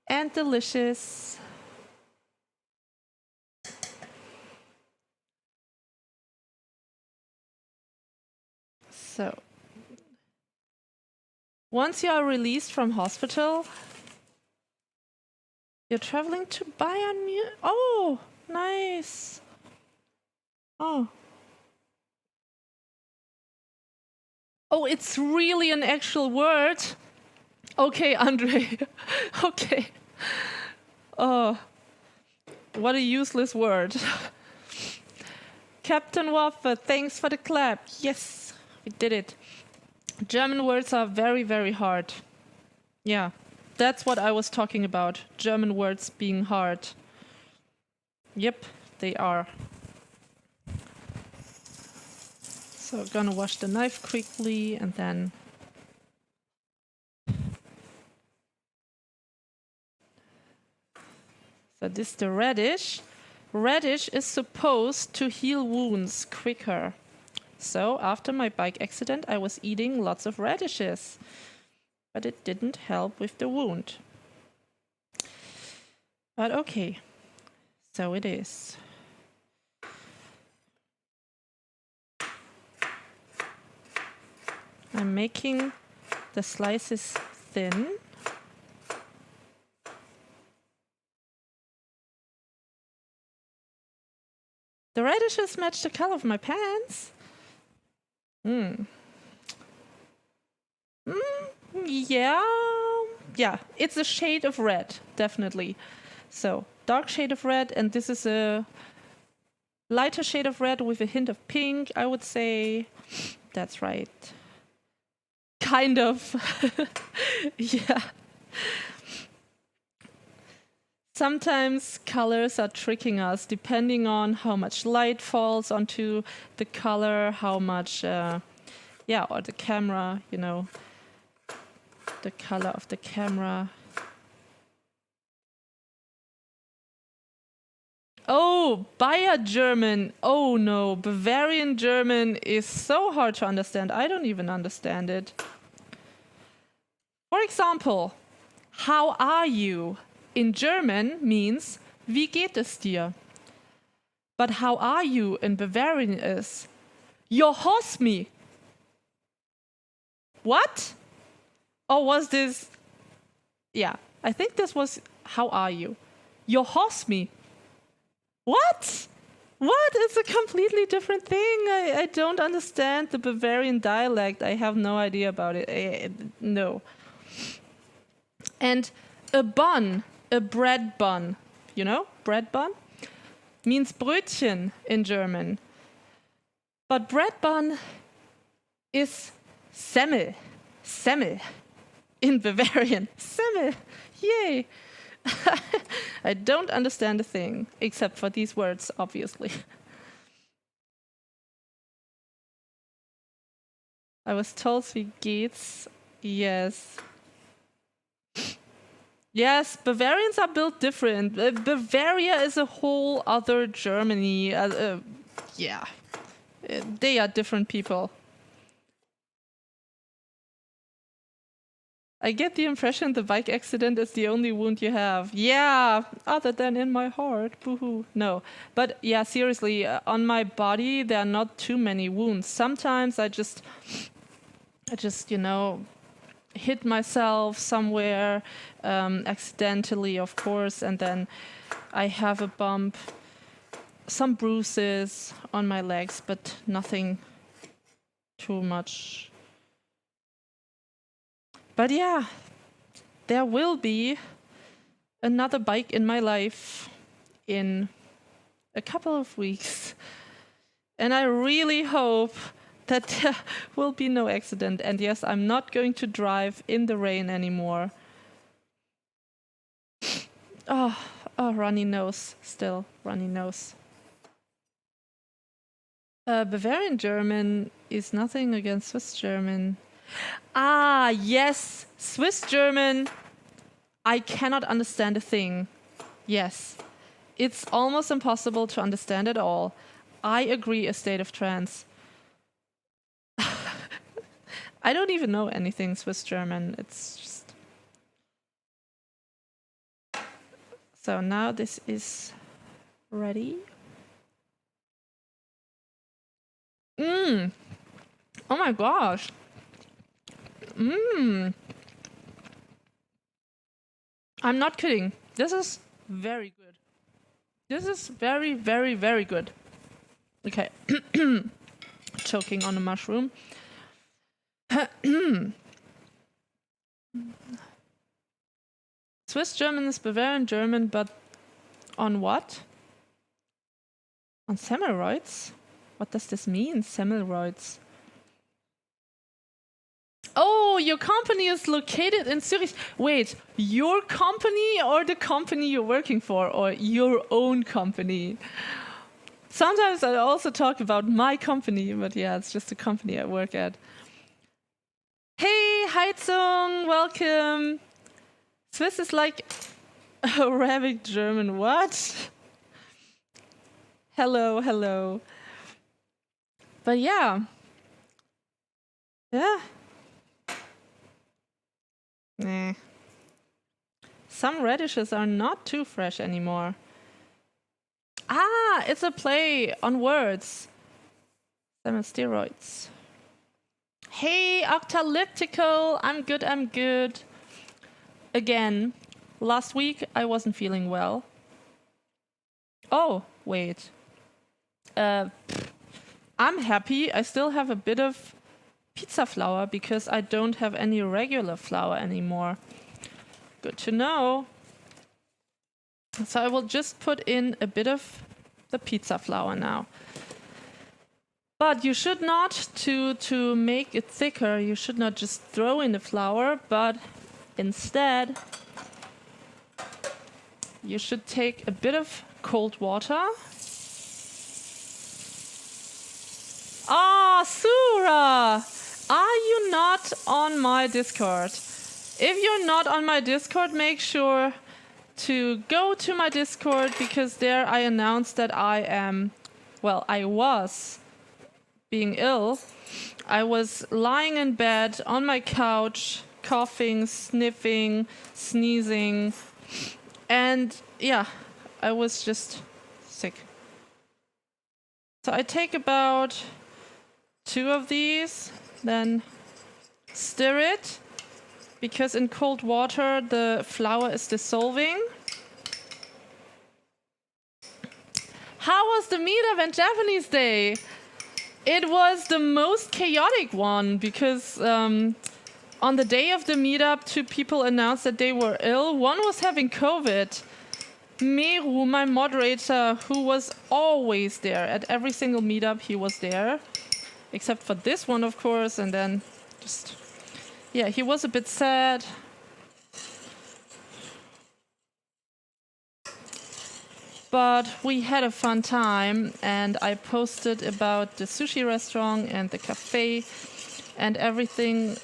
and delicious. So, once you are released from hospital, you're traveling to Bayern Munich. Oh, nice. Oh. Oh, it's really an actual word. Okay, Andre. Okay. Oh, what a useless word. Captain Waffe, thanks for the clap. Yes, we did it. German words are very, very hard. Yeah, that's what I was talking about. German words being hard. Yep, they are. So gonna wash the knife quickly and then so this is the radish. Radish is supposed to heal wounds quicker. So after my bike accident, I was eating lots of radishes, but it didn't help with the wound. But okay, so it is. I'm making the slices thin. The radishes match the color of my pants. Yeah, it's a shade of red, definitely. So, dark shade of red, and this is a lighter shade of red with a hint of pink, I would say. That's right. Kind of. Yeah. Sometimes colors are tricking us depending on how much light falls onto the color, how much, or the camera, the color of the camera. Oh, Bayer German. Oh no, Bavarian German is so hard to understand. I don't even understand it. For example, how are you in German means wie geht es dir? But how are you in Bavarian is Johos me. What? Or was this? Yeah, I think this was how are you? Johos me. What? What? It's a completely different thing. I don't understand the Bavarian dialect. I have no idea about it. No. And a bun, a bread bun, bread bun means Brötchen in German. But bread bun is Semmel, Semmel in Bavarian. Semmel, yay. I don't understand a thing, except for these words, obviously. I was told wie geht's. Yes. Yes, Bavarians are built different. Bavaria is a whole other Germany. They are different people. I get the impression the bike accident is the only wound you have. Yeah, other than in my heart. Boo-hoo. No. But yeah, seriously, on my body, there are not too many wounds. Sometimes I just, hit myself somewhere, accidentally, of course, and then I have a bump, some bruises on my legs, but nothing too much. But yeah, there will be another bike in my life in a couple of weeks. And I really hope that there will be no accident. And yes, I'm not going to drive in the rain anymore. Oh, runny nose, still runny nose. Bavarian German is nothing against Swiss German. Ah, yes, Swiss German. I cannot understand a thing. Yes, it's almost impossible to understand at all. I agree, a state of trance. I don't even know anything Swiss German. It's just... So now this is ready. Oh my gosh. I'm not kidding. This is very good. This is very, very, very good. Okay. Choking on a mushroom. Swiss German is Bavarian German, but on what? On Semmelroids? What does this mean, Semmelroids? Oh, your company is located in Zurich. Wait, your company or the company you're working for, or your own company? Sometimes I also talk about my company, but yeah, it's just the company I work at. Hey, Heizung, welcome. Swiss is like Arabic German. What? Hello, hello. But yeah. Nah. Some radishes are not too fresh anymore. Ah, it's a play on words. Steroids. Hey, Octalyptical. I'm good. Again, last week I wasn't feeling well. Oh, wait. I'm happy. I still have a bit of pizza flour because I don't have any regular flour anymore. Good to know. So I will just put in a bit of the pizza flour now. But you should not, to make it thicker, you should not just throw in the flour, but instead you should take a bit of cold water. Ah, Sura! Are you not on my Discord? If you're not on my Discord, make sure to go to my Discord, because there I announced that I was being ill. I was lying in bed on my couch, coughing, sniffing, sneezing, and yeah, I was just sick. So I take about 2 of these, then stir it, because in cold water the flour is dissolving. How was the meetup and Japanese day? It was the most chaotic one, because on the day of the meetup, 2 people announced that they were ill. One was having COVID. Meru, my moderator, who was always there at every single meetup, he was there. Except for this one, of course, and then just... Yeah, he was a bit sad. But we had a fun time, and I posted about the sushi restaurant and the cafe and everything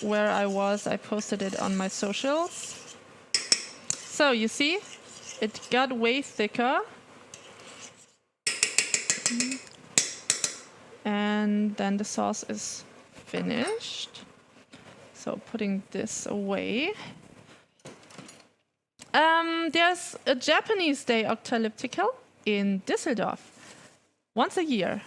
where I was. I posted it on my socials. So you see, it got way thicker. And then the sauce is finished. So putting this away. There's a Japanese Day Octalyptical in Düsseldorf, once a year.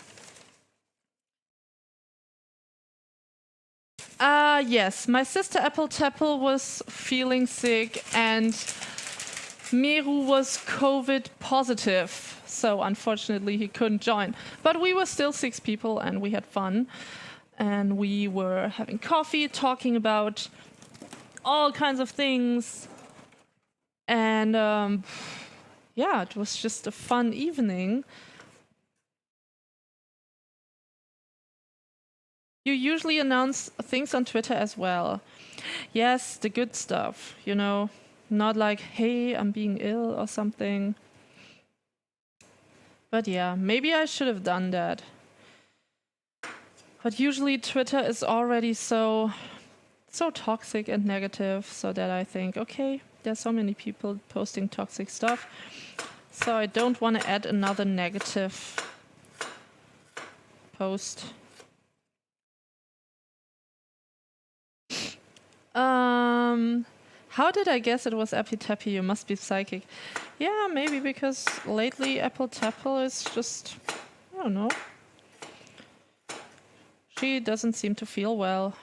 Yes, my sister Apple Tapple was feeling sick and Meru was COVID positive, so unfortunately he couldn't join. But we were still 6 people and we had fun. And we were having coffee, talking about all kinds of things. And yeah, it was just a fun evening. You usually announce things on Twitter as well. Yes, the good stuff, you know, not like, hey, I'm being ill or something. But yeah, maybe I should have done that. But usually Twitter is already so toxic and negative, so that I think, okay, there's so many people posting toxic stuff, so I don't want to add another negative post. How did I guess it was Appy Tappy? You must be psychic. Yeah, maybe because lately Apple Tapple is just, I don't know. She doesn't seem to feel well.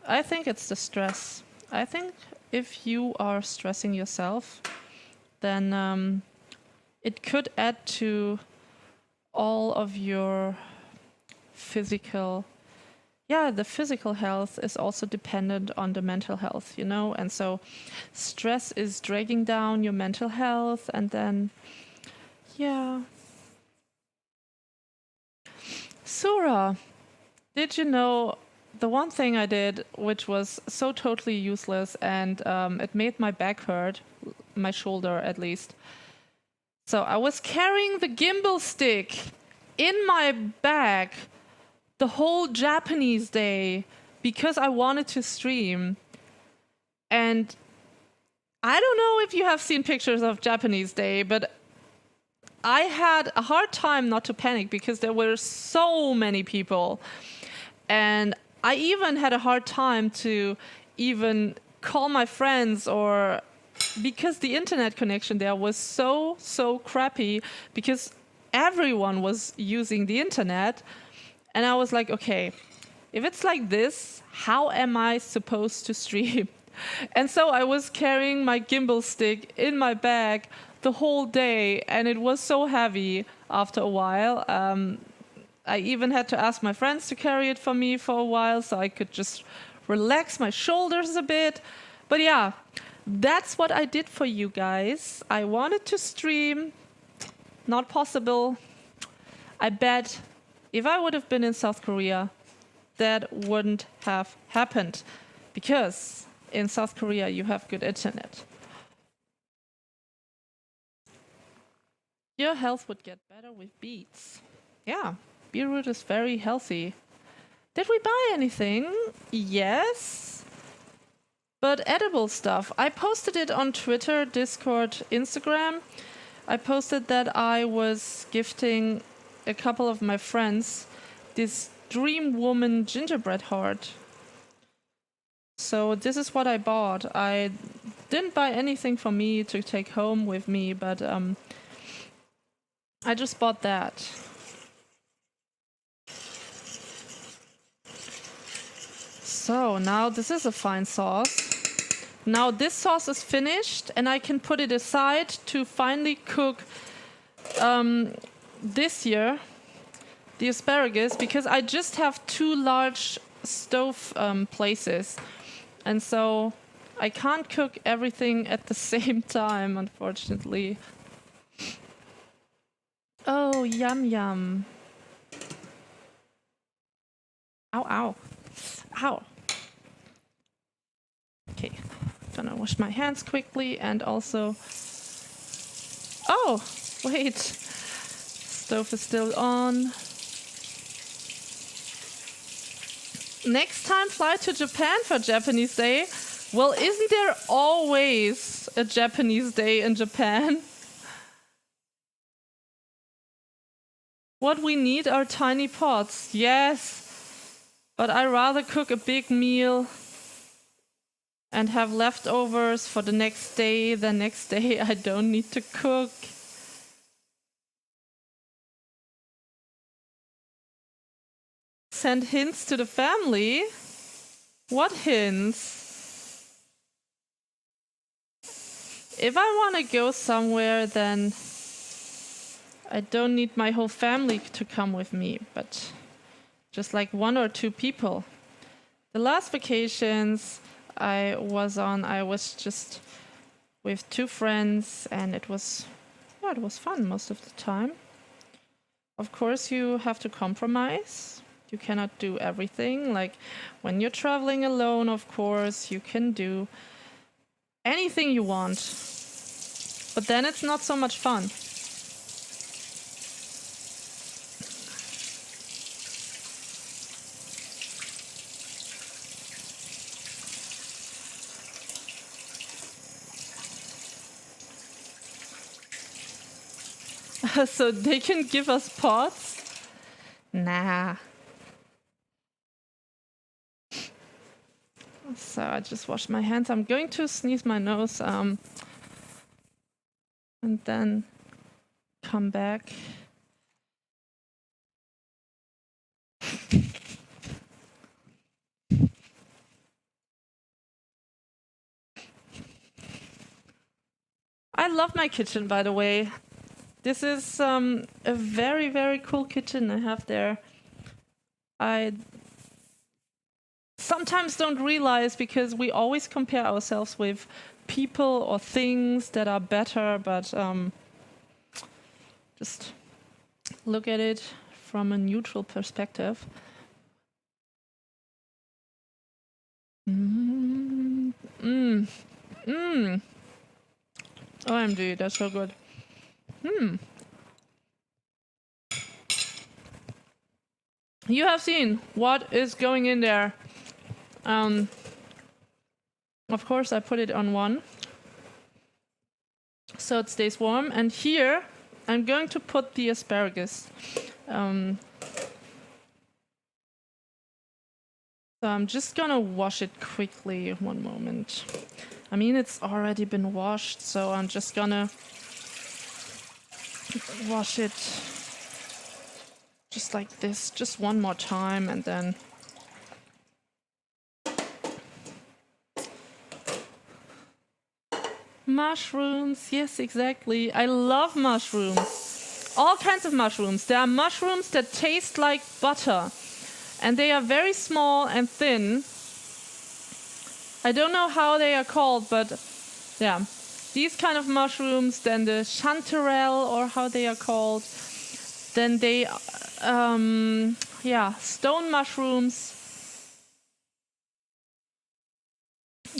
I think it's the stress. I think if you are stressing yourself, then it could add to all of your physical. Yeah, the physical health is also dependent on the mental health, you know? And so stress is dragging down your mental health, and then, yeah. Sura, did you know the one thing I did, which was so totally useless, and it made my back hurt, my shoulder at least. So I was carrying the gimbal stick in my bag the whole Japanese day because I wanted to stream. And I don't know if you have seen pictures of Japanese Day, but I had a hard time not to panic because there were so many people. And I even had a hard time to even call my friends, or because the internet connection there was so crappy because everyone was using the internet. And I was like, okay, if it's like this, how am I supposed to stream? And so I was carrying my gimbal stick in my bag the whole day, and it was so heavy after a while. I even had to ask my friends to carry it for me for a while so I could just relax my shoulders a bit. But yeah, that's what I did for you guys. I wanted to stream, not possible. I bet if I would have been in South Korea, that wouldn't have happened, because in South Korea you have good internet. Your health would get better with beets. Yeah, beetroot is very healthy. Did we buy anything? Yes. But edible stuff. I posted it on Twitter, Discord, Instagram. I posted that I was gifting a couple of my friends this Dream Woman gingerbread heart. So this is what I bought. I didn't buy anything for me to take home with me, but I just bought that. So now this is a fine sauce. Now this sauce is finished and I can put it aside to finally cook this year the asparagus, because I just have 2 large stove places, and so I can't cook everything at the same time, unfortunately. Oh, yum yum. Ow, ow. Ow. Okay, gonna wash my hands quickly, and also... Oh, wait. Stove is still on. Next time, fly to Japan for Japanese Day. Well, isn't there always a Japanese Day in Japan? What we need are tiny pots. Yes. But I rather cook a big meal and have leftovers for the next day. The next day I don't need to cook. Send hints to the family? What hints? If I want to go somewhere, then I don't need my whole family to come with me, but just like 1 or 2 people. The last vacations I was just with 2 friends, and it was fun most of the time. Of course, you have to compromise. You cannot do everything. Like when you're traveling alone, of course, you can do anything you want. But then it's not so much fun. So they can give us pots? Nah. So I just washed my hands. I'm going to sneeze my nose and then come back. I love my kitchen, by the way. This is a very, very cool kitchen I have there. I sometimes don't realize, because we always compare ourselves with people or things that are better, but just look at it from a neutral perspective. OMG, that's so good. You have seen what is going in there. Of course, I put it on 1, so it stays warm. And here, I'm going to put the asparagus. So I'm just gonna wash it quickly. 1 moment. I mean, it's already been washed, so I'm just gonna wash it just like this, just 1 more time, and then mushrooms. Yes, exactly. I love mushrooms. All kinds of mushrooms. There are mushrooms that taste like butter, and they are very small and thin. I don't know how they are called, but yeah, these kind of mushrooms, then the chanterelle, or how they are called, then they stone mushrooms.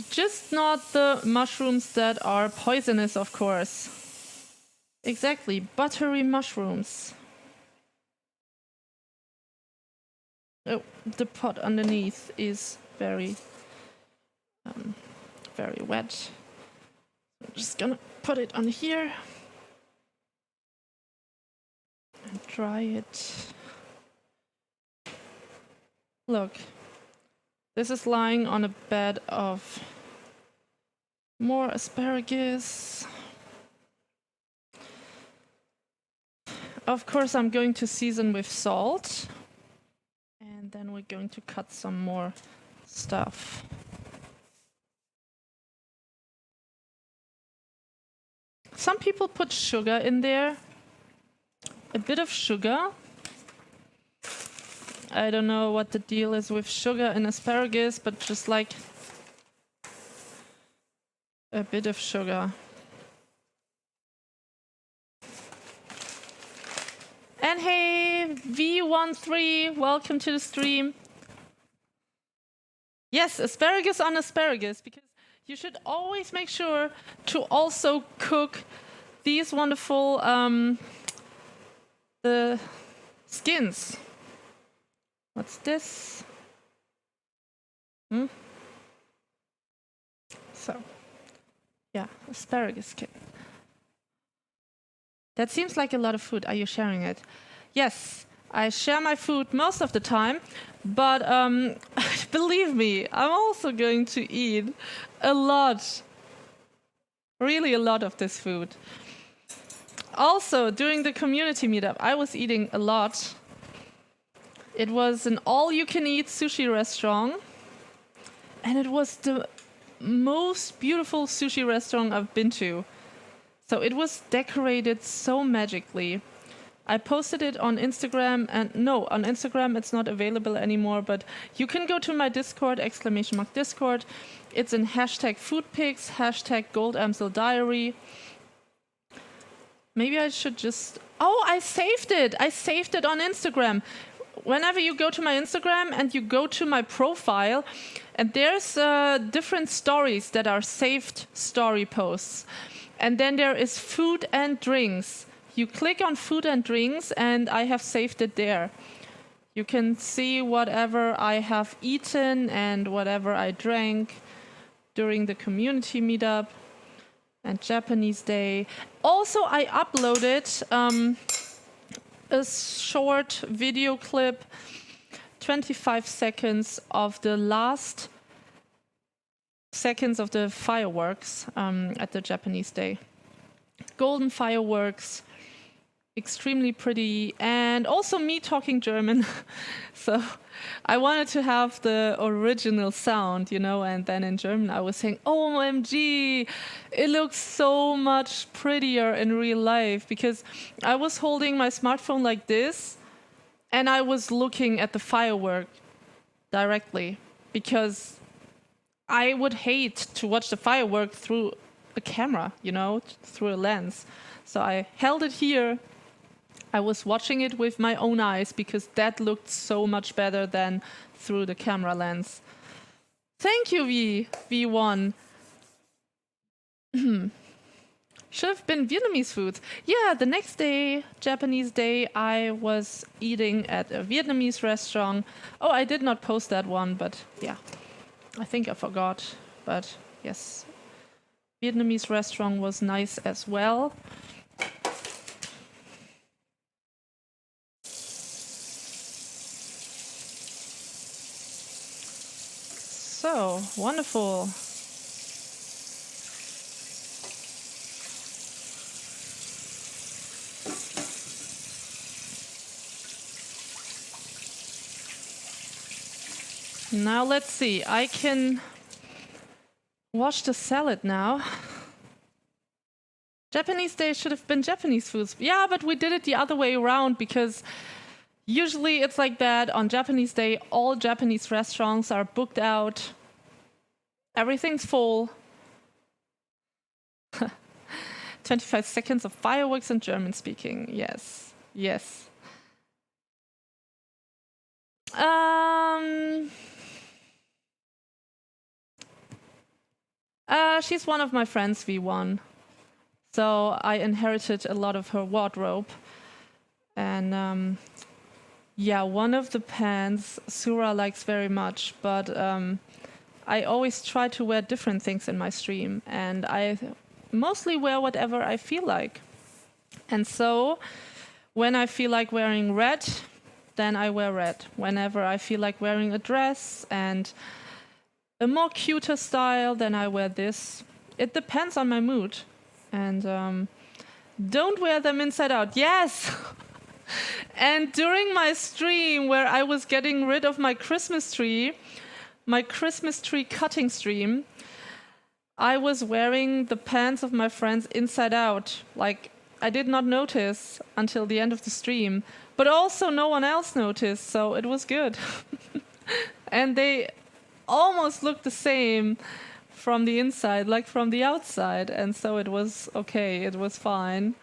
Just not the mushrooms that are poisonous, of course. Exactly, buttery mushrooms. Oh, the pot underneath is very wet. I'm just gonna put it on here and dry it. Look, this is lying on a bed of more asparagus. Of course, I'm going to season with salt, and then we're going to cut some more stuff. Some people put sugar in there, a bit of sugar. I don't know what the deal is with sugar and asparagus, but just like a bit of sugar. And hey, V13, welcome to the stream. Yes, asparagus on asparagus, because you should always make sure to also cook these wonderful the skins. What's this? So, yeah, asparagus skin. That seems like a lot of food. Are you sharing it? Yes, I share my food most of the time, but believe me, I'm also going to eat a lot, really a lot of this food. Also, during the community meetup, I was eating a lot. It was an all-you-can-eat sushi restaurant, and it was the most beautiful sushi restaurant I've been to. So it was decorated so magically. I posted it on Instagram, and no, on Instagram it's not available anymore, but you can go to my Discord, !Discord. It's in #foodpics, #goldamseldiary. Maybe I should just... Oh, I saved it! I saved it on Instagram. Whenever you go to my Instagram and you go to my profile, and there's different stories that are saved story posts. And then there is food and drinks. You click on food and drinks, and I have saved it there. You can see whatever I have eaten and whatever I drank during the community meetup and Japanese day. Also, I uploaded a short video clip, 25 seconds of the last seconds of the fireworks at the Japanese day. Golden fireworks, extremely pretty, and also me talking German. So I wanted to have the original sound, you know, and then in German I was saying, OMG, it looks so much prettier in real life, because I was holding my smartphone like this and I was looking at the firework directly, because I would hate to watch the firework through a camera, you know, through a lens. So I held it here. I was watching it with my own eyes, because that looked so much better than through the camera lens. Thank you, V1. Should have been Vietnamese foods. Yeah, the next day, Japanese day, I was eating at a Vietnamese restaurant. Oh, I did not post that one, but yeah, I think I forgot. But yes, Vietnamese restaurant was nice as well. So wonderful. Now let's see. I can wash the salad now. Japanese day should have been Japanese foods. Yeah, but we did it the other way around, because usually it's like that. On Japanese day, all Japanese restaurants are booked out. Everything's full. 25 seconds of fireworks and German speaking. Yes, yes. She's one of my friends, V1. So I inherited a lot of her wardrobe. And yeah, one of the pants Sura likes very much, but I always try to wear different things in my stream, and I mostly wear whatever I feel like. And so when I feel like wearing red, then I wear red. Whenever I feel like wearing a dress and a more cuter style, then I wear this. It depends on my mood. And don't wear them inside out. Yes! And during my stream where I was getting rid of my Christmas tree cutting stream, I was wearing the pants of my friends inside out. Like, I did not notice until the end of the stream, but also no one else noticed, so it was good. And they almost looked the same from the inside like from the outside, and so it was okay, it was fine.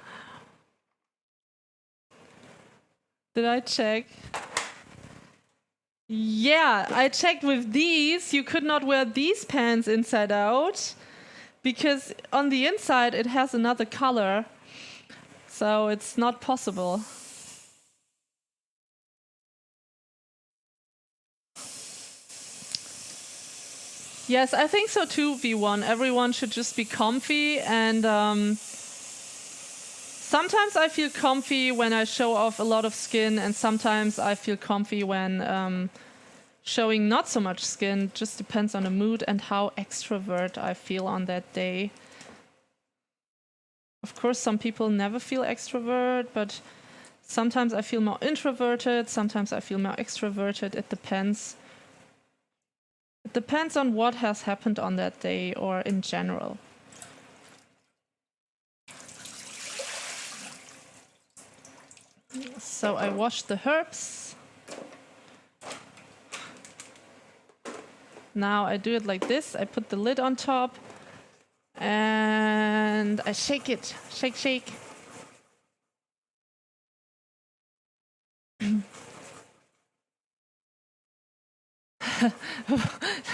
Did I check? Yeah, I checked with these. You could not wear these pants inside out, because on the inside it has another color, so it's not possible. Yes, I think so too, V1. Everyone should just be comfy and Sometimes I feel comfy when I show off a lot of skin, and sometimes I feel comfy when showing not so much skin. Just depends on the mood and how extrovert I feel on that day. Of course, some people never feel extrovert, but sometimes I feel more introverted, sometimes I feel more extroverted. It depends. It depends on what has happened on that day or in general. So I washed the herbs. Now I do it like this. I put the lid on top and I shake it. Shake, shake.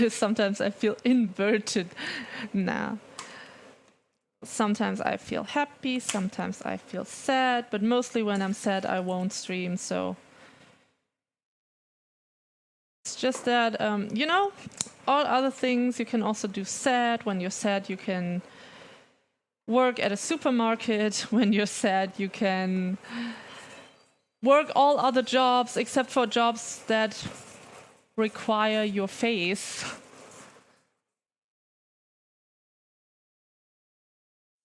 Sometimes I feel inverted now. Sometimes I feel happy, sometimes I feel sad, but mostly when I'm sad I won't stream, so it's just that, you know, all other things you can also do sad. When you're sad you can work at a supermarket. When you're sad you can work all other jobs except for jobs that require your face.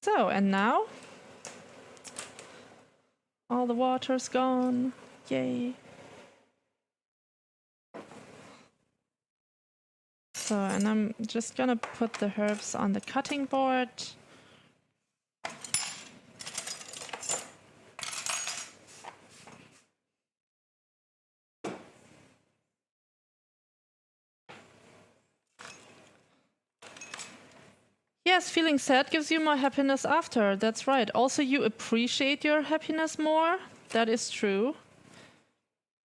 So, and now all the water's gone. Yay. So, and I'm just gonna put the herbs on the cutting board. Yes, feeling sad gives you more happiness after. That's right. Also, you appreciate your happiness more. That is true.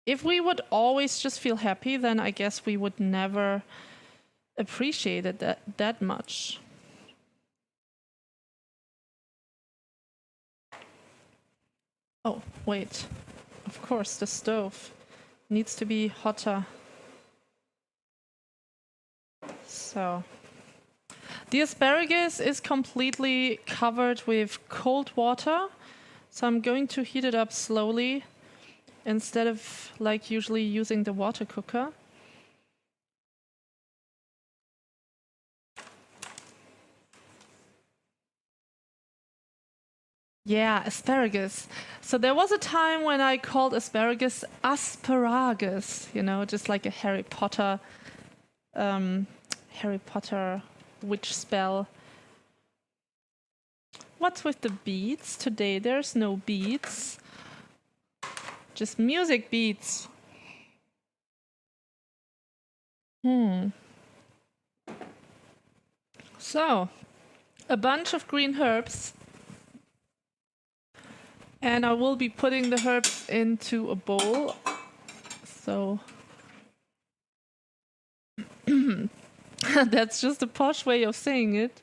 If we would always just feel happy, then I guess we would never appreciate it that much. Oh, wait. Of course, the stove needs to be hotter. So... the asparagus is completely covered with cold water, so I'm going to heat it up slowly instead of like usually using the water cooker. Yeah, asparagus. So there was a time when I called asparagus asparagus, you know, just like a Harry Potter witch spell. What's with the beats? Today there's no beats. Just music beats. So, a bunch of green herbs. And I will be putting the herbs into a bowl. So... that's just a posh way of saying it.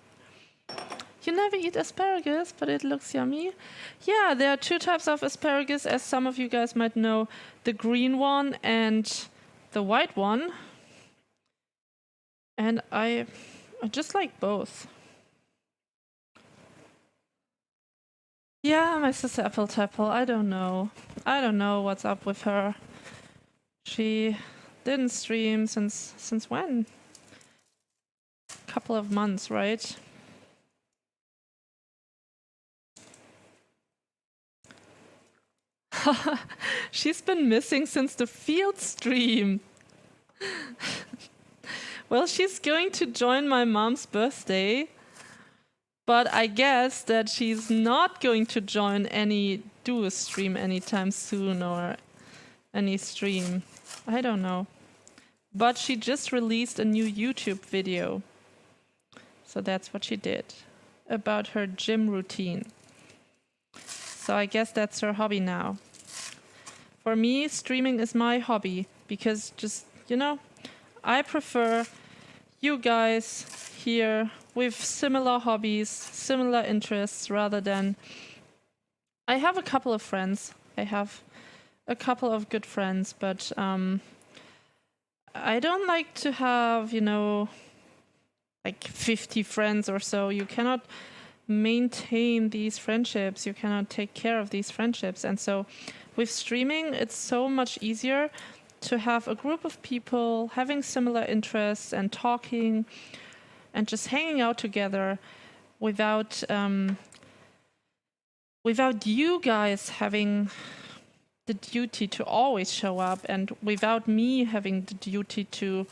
You never eat asparagus, but it looks yummy. Yeah, there are two types of asparagus, as some of you guys might know. The green one and the white one. And I just like both. Yeah, my sister Apple Tapple, I don't know. I don't know what's up with her. She didn't stream since when? Couple of months, right? She's been missing since the field stream. Well, she's going to join my mom's birthday, but I guess that she's not going to join any duo stream anytime soon or any stream. I don't know. But she just released a new YouTube video. So that's what she did, about her gym routine. So I guess that's her hobby now. For me, streaming is my hobby, because just, you know, I prefer you guys here with similar hobbies, similar interests, rather than... I have a couple of friends. I have a couple of good friends, but I don't like to have, you know... like 50 friends or so. You cannot maintain these friendships, you cannot take care of these friendships. And so with streaming, it's so much easier to have a group of people having similar interests and talking and just hanging out together without you guys having the duty to always show up, and without me having the duty to,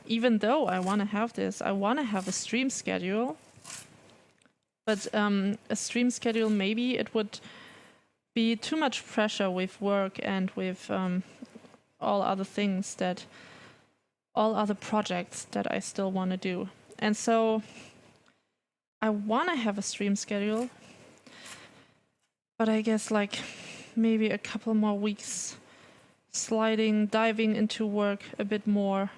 even though I want to have this, I want to have a stream schedule. But a stream schedule, maybe it would be too much pressure with work and with all other things all other projects that I still want to do. And so I want to have a stream schedule, but I guess like maybe a couple more weeks diving into work a bit more.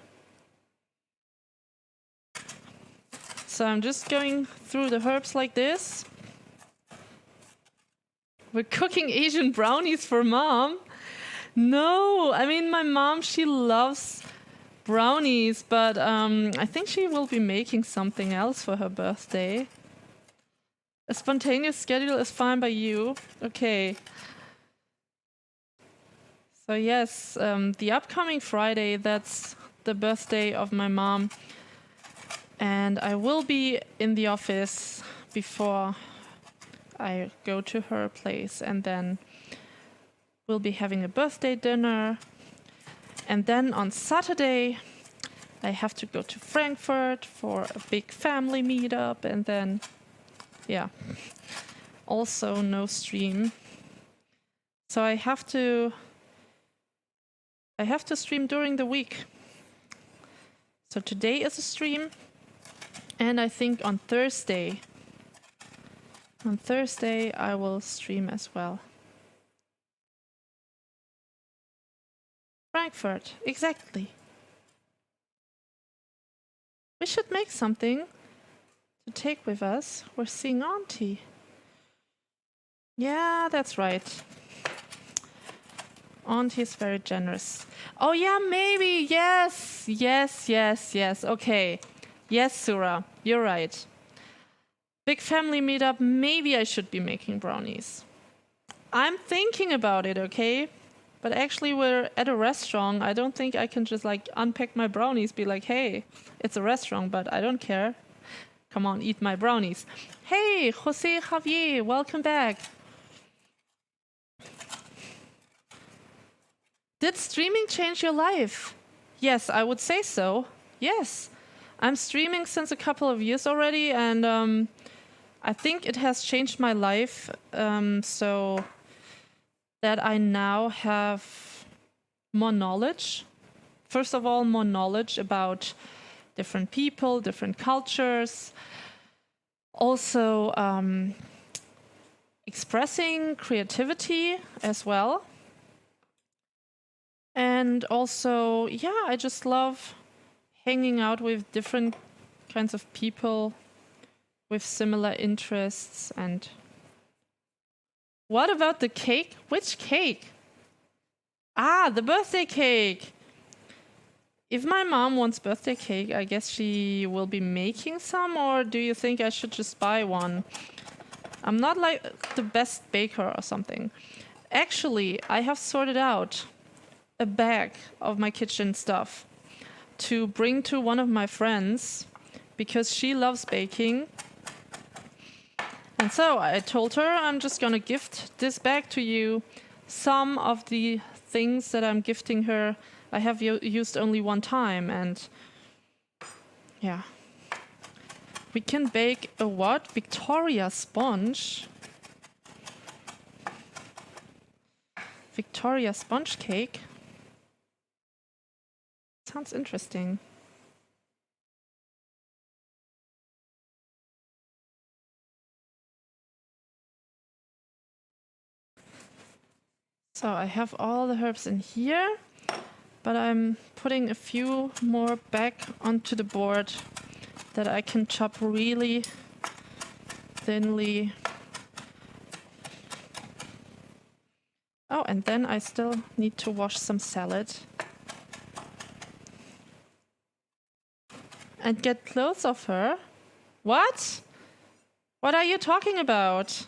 So I'm just going through the herbs like this. We're cooking Asian brownies for Mom. No, I mean, my mom, she loves brownies, but I think she will be making something else for her birthday. A spontaneous schedule is fine by you. Okay. So yes, the upcoming Friday, that's the birthday of my mom. And I will be in the office before I go to her place, and then we'll be having a birthday dinner. And then on Saturday, I have to go to Frankfurt for a big family meetup, and then, yeah, also no stream. So I have to stream during the week. So today is a stream. And I think on Thursday I will stream as well. Frankfurt, exactly. We should make something to take with us. We're seeing Auntie. Yeah, that's right. Auntie is very generous. Oh yeah, maybe, yes. Okay. Yes, Surah, you're right. Big family meetup, maybe I should be making brownies. I'm thinking about it, okay? But actually we're at a restaurant. I don't think I can just like unpack my brownies, be like, hey, it's a restaurant, but I don't care. Come on, eat my brownies. Hey, Jose Javier, welcome back. Did streaming change your life? Yes, I would say so. Yes. I'm streaming since a couple of years already, and I think it has changed my life so that I now have more knowledge. First of all, more knowledge about different people, different cultures. Also, expressing creativity as well. And also, yeah, I just love hanging out with different kinds of people with similar interests. And what about the cake? Which cake? Ah, the birthday cake. If my mom wants birthday cake, I guess she will be making some, or do you think I should just buy one? I'm not like the best baker or something. Actually, I have sorted out a bag of my kitchen stuff to bring to one of my friends because she loves baking. And so I told her I'm just gonna gift this bag to you. Some of the things that I'm gifting her I have used only one time, and yeah. We can bake a what? Victoria sponge. Victoria sponge cake. Sounds interesting. So I have all the herbs in here, but I'm putting a few more back onto the board that I can chop really thinly. Oh, and then I still need to wash some salad. And get clothes of her? What? What are you talking about?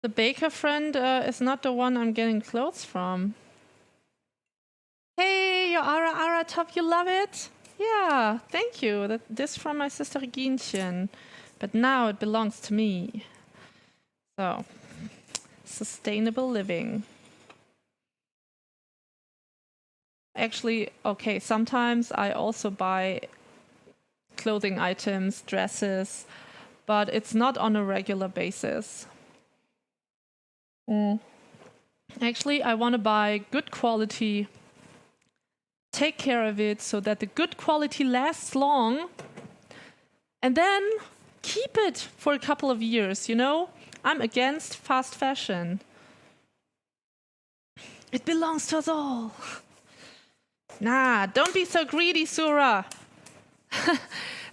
The baker friend is not the one I'm getting clothes from. Hey, your Ara top, you love it? Yeah, thank you. This from my sister Reginchen. But now it belongs to me. So, sustainable living. Actually, okay, sometimes I also buy clothing items, dresses, but it's not on a regular basis. Actually, I want to buy good quality, take care of it so that the good quality lasts long, and then keep it for a couple of years, you know? I'm against fast fashion. It belongs to us all. Nah, don't be so greedy, Sura.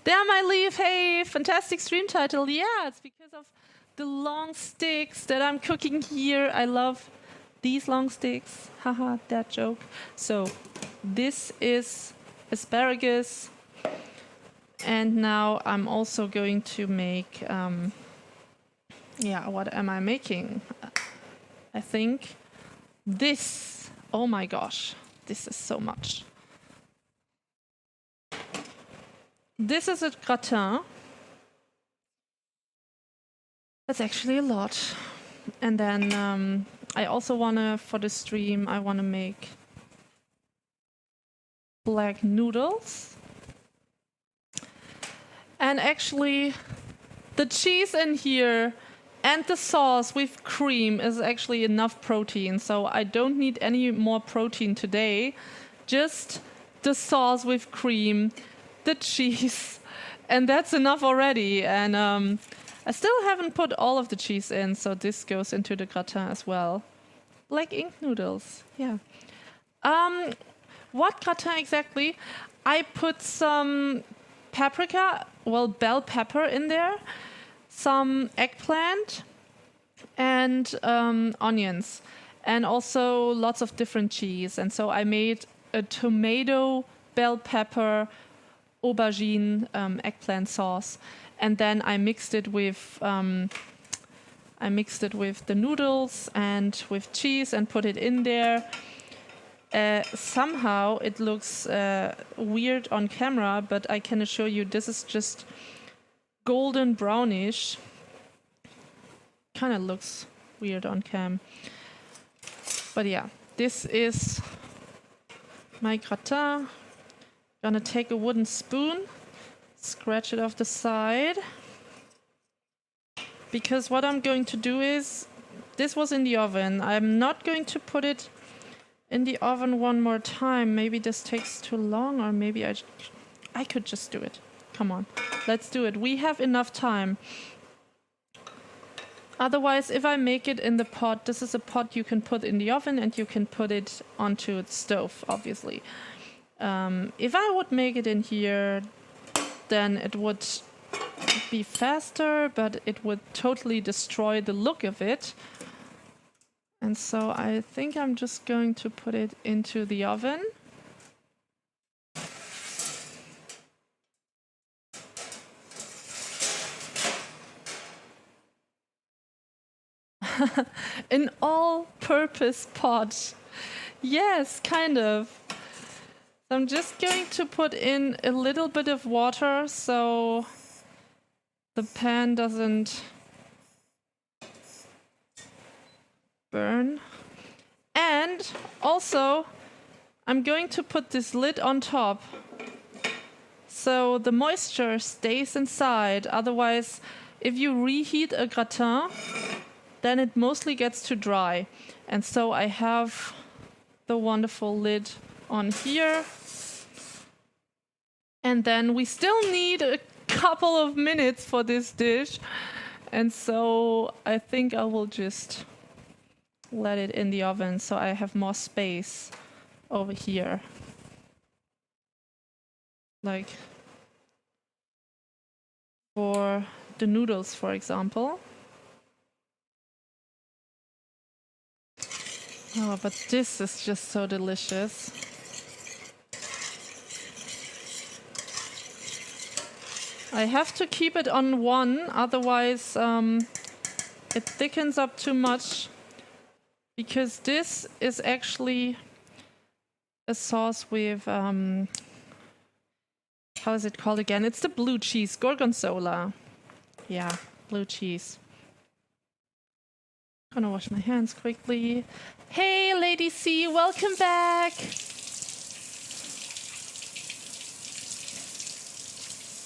There my leaf. Hey, fantastic stream title. Yeah, it's because of the long sticks that I'm cooking here. I love these long sticks. Haha, that joke. So this is asparagus. And now I'm also going to make, what am I making? I think this. Oh my gosh, this is so much. This is a gratin. That's actually a lot. And then I also wanna, for the stream, I wanna make black noodles. And actually, the cheese in here and the sauce with cream is actually enough protein. So I don't need any more protein today. Just the sauce with cream, the cheese, and that's enough already. And I still haven't put all of the cheese in, so this goes into the gratin as well. Black ink noodles, yeah. What gratin exactly? I put some paprika, well, bell pepper in there, some eggplant, and onions, and also lots of different cheese. And so I made a tomato, bell pepper, aubergine, eggplant sauce, and then I mixed it with the noodles and with cheese and put it in there. Somehow it looks weird on camera, but I can assure you this is just golden brownish. Kind of looks weird on cam. But yeah, this is my gratin. Gonna take a wooden spoon, scratch it off the side. Because what I'm going to do is, this was in the oven. I'm not going to put it in the oven one more time. Maybe this takes too long, or maybe I could just do it. Come on, let's do it. We have enough time. Otherwise, if I make it in the pot, this is a pot you can put in the oven and you can put it onto the stove, obviously. If I would make it in here, then it would be faster, but it would totally destroy the look of it. And so I think I'm just going to put it into the oven. An all-purpose pot. Yes, kind of. I'm just going to put in a little bit of water so the pan doesn't burn. And also, I'm going to put this lid on top so the moisture stays inside. Otherwise, if you reheat a gratin, then it mostly gets too dry. And so I have the wonderful lid on here. And then we still need a couple of minutes for this dish. And so I think I will just let it in the oven so I have more space over here. Like for the noodles, for example. Oh, but this is just so delicious. I have to keep it on 1, otherwise it thickens up too much, because this is actually a sauce with, how is it called again? It's the blue cheese, gorgonzola. Yeah, blue cheese. Gonna wash my hands quickly. Hey, Lady C, welcome back.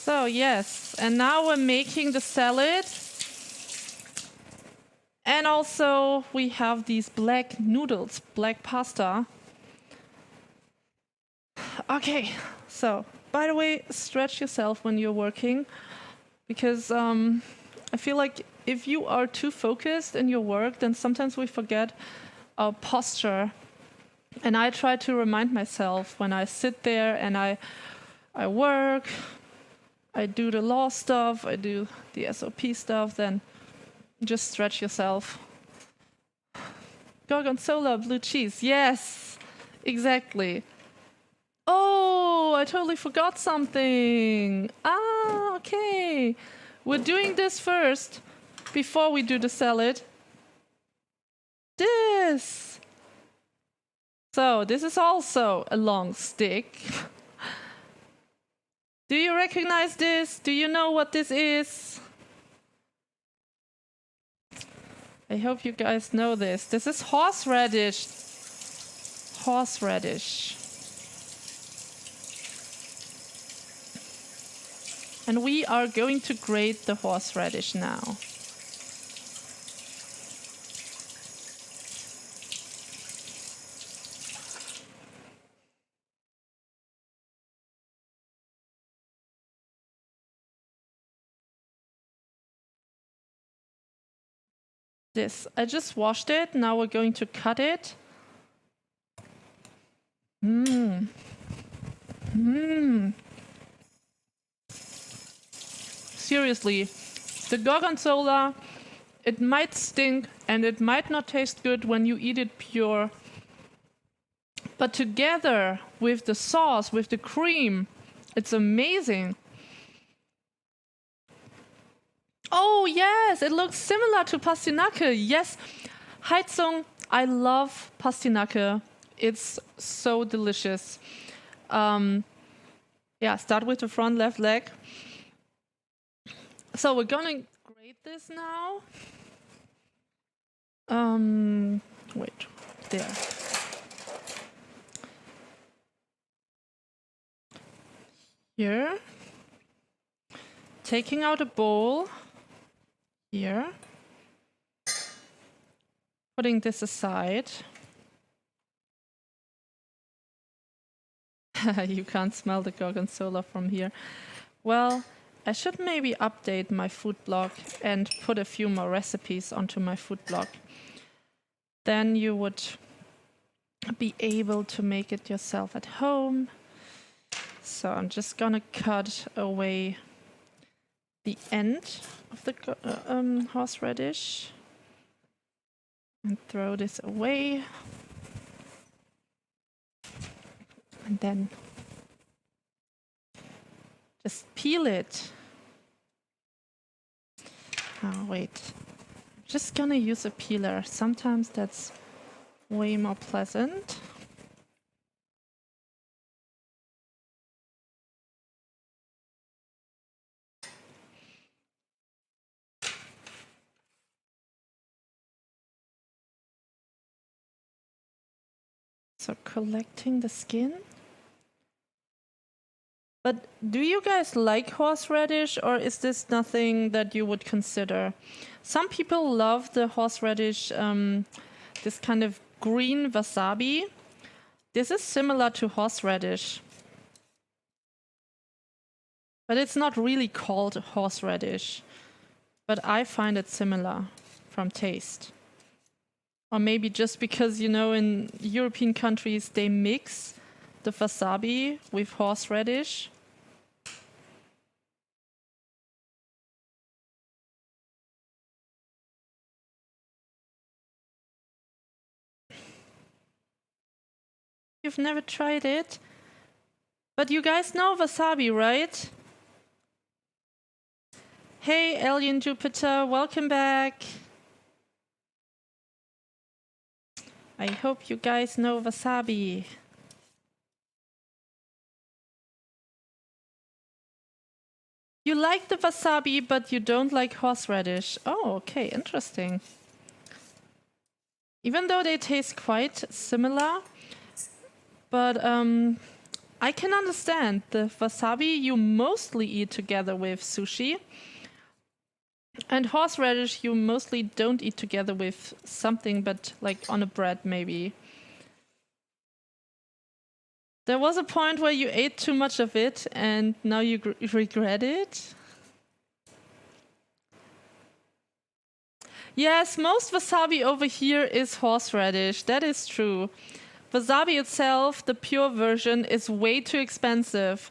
So yes, and now we're making the salad. And also we have these black noodles, black pasta. Okay, so by the way, stretch yourself when you're working, because I feel like if you are too focused in your work, then sometimes we forget our posture. And I try to remind myself when I sit there and I work, I do the law stuff, I do the SOP stuff, then just stretch yourself. Gorgonzola, blue cheese, yes, exactly. Oh, I totally forgot something. Ah, okay. We're doing this first before we do the salad. This. So this is also a long stick. Do you recognize this? Do you know what this is? I hope you guys know this. This is horseradish. Horseradish. And we are going to grate the horseradish now. This, I just washed it. Now we're going to cut it. Seriously, the gorgonzola, it might stink and it might not taste good when you eat it pure. But together with the sauce, with the cream, it's amazing. Oh yes, it looks similar to pastinake. Yes, Heizung, I love pastinake. It's so delicious. Yeah, start with the front left leg. So we're gonna grate this now. Wait, there. Here. Taking out a bowl. Here. Putting this aside. You can't smell the gorgonzola from here. Well, I should maybe update my food blog and put a few more recipes onto my food blog. Then you would be able to make it yourself at home. So I'm just gonna cut away the end of the horseradish and throw this away. And then just peel it. Oh, wait. I'm just gonna use a peeler. Sometimes that's way more pleasant. So collecting the skin. But do you guys like horseradish, or is this nothing that you would consider? Some people love the horseradish, this kind of green wasabi. This is similar to horseradish. But it's not really called horseradish. But I find it similar from taste. Or maybe just because, you know, in European countries they mix the wasabi with horseradish. You've never tried it? But you guys know wasabi, right? Hey, Alien Jupiter, welcome back. I hope you guys know wasabi. You like the wasabi, but you don't like horseradish. Oh, okay, interesting. Even though they taste quite similar, but I can understand the wasabi you mostly eat together with sushi, and horseradish you mostly don't eat together with something, but like on a bread maybe. There was a point where you ate too much of it and now you regret it. Yes, most wasabi over here is horseradish. That is true. Wasabi itself, the pure version, is way too expensive.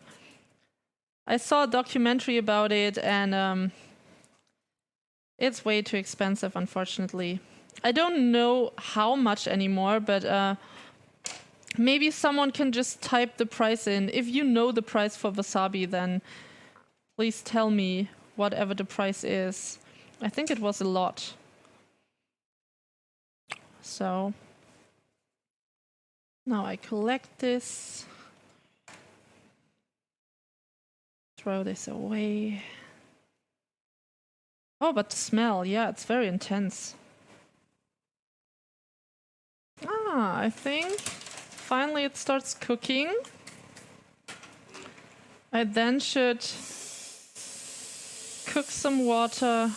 I saw a documentary about it and it's way too expensive, unfortunately. I don't know how much anymore, but maybe someone can just type the price in. If you know the price for wasabi, then please tell me whatever the price is. I think it was a lot. So now I collect this. Throw this away. Oh, but the smell, yeah, it's very intense. Ah, I think finally it starts cooking. I then should cook some water.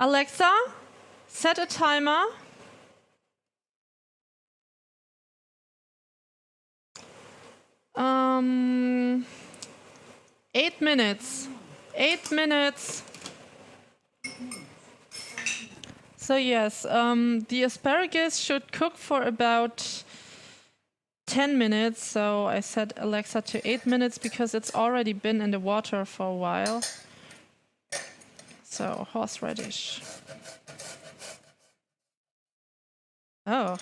Alexa, set a timer. Um, 8 minutes. 8 minutes. So yes, the asparagus should cook for about 10 minutes. So I set Alexa to 8 minutes because it's already been in the water for a while. So horseradish. Oh,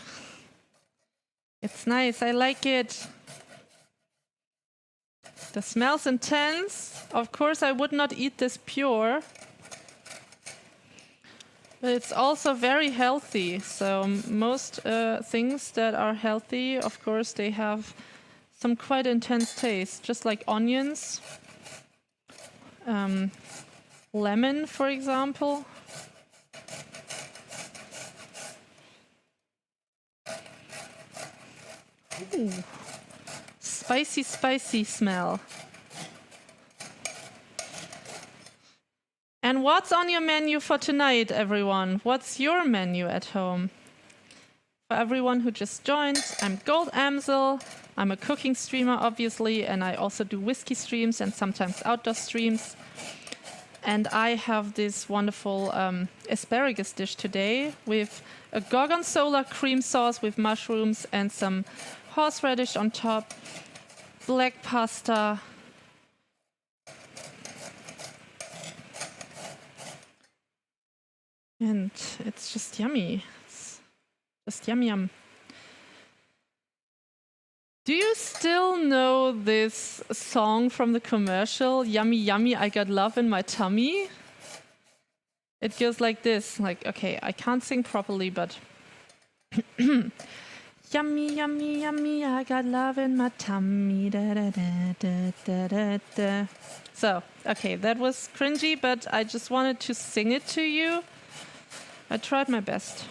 it's nice. I like it. The smell's intense. Of course, I would not eat this pure. But it's also very healthy. So most things that are healthy, of course, they have some quite intense taste. Just like onions. Lemon, for example. Ooh. Spicy, spicy smell. And what's on your menu for tonight, everyone? What's your menu at home? For everyone who just joined, I'm Gold Amsel. I'm a cooking streamer, obviously, and I also do whiskey streams and sometimes outdoor streams. And I have this wonderful asparagus dish today with a gorgonzola cream sauce with mushrooms and some horseradish on top, black pasta. And it's just yummy. It's just yum yum. Do you still know this song from the commercial, Yummy Yummy, I Got Love in My Tummy? It goes like this, like, okay, I can't sing properly, but yummy, yummy, yummy, I got love in my tummy, da da da da da da da. So, okay, that was cringy, but I just wanted to sing it to you. I tried my best.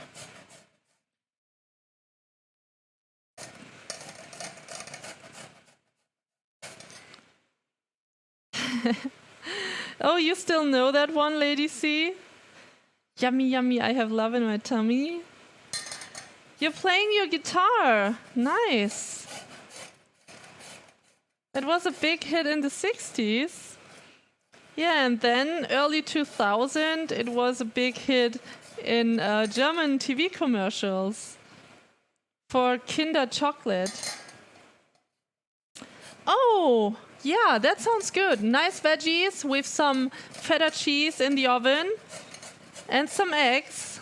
Oh, you still know that one, Lady C? Yummy, yummy, I have love in my tummy. You're playing your guitar. Nice. It was a big hit in the 60s. Yeah, and then early 2000, it was a big hit in German TV commercials for Kinder Chocolate. Oh, yeah, that sounds good. Nice veggies with some feta cheese in the oven. and some eggs.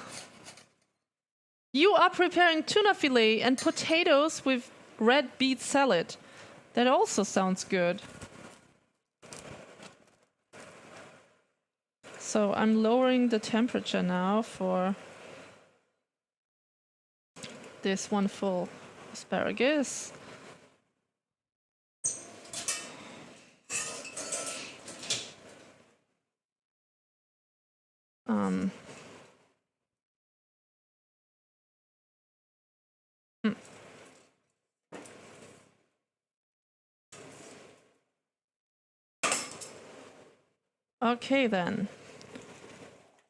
You are preparing tuna fillet and potatoes with red beet salad. That also sounds good. So I'm lowering the temperature now for this wonderful asparagus. Okay then.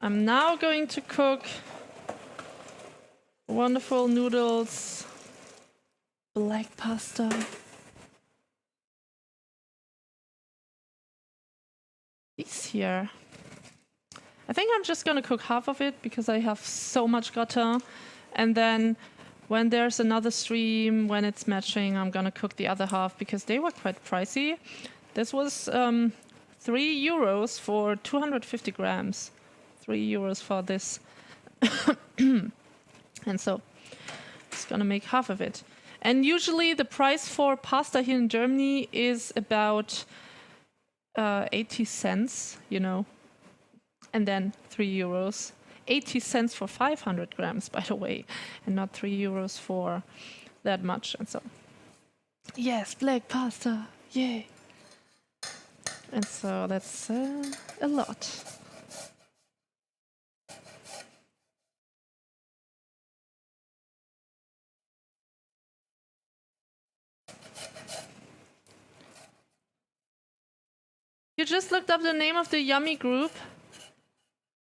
I'm now going to cook wonderful noodles, black pasta. These here. I think I'm just gonna cook half of it because I have so much gratin. And then when there's another stream, when it's matching, I'm gonna cook the other half because they were quite pricey. This was €3 for 250 grams. €3 for this. And so just gonna make half of it. And usually the price for pasta here in Germany is about 80 cents, you know, and then €3. 80 cents for 500 grams, by the way, and not €3 for that much. And so, yes, black pasta, yay. And so that's a lot. You just looked up the name of the yummy group?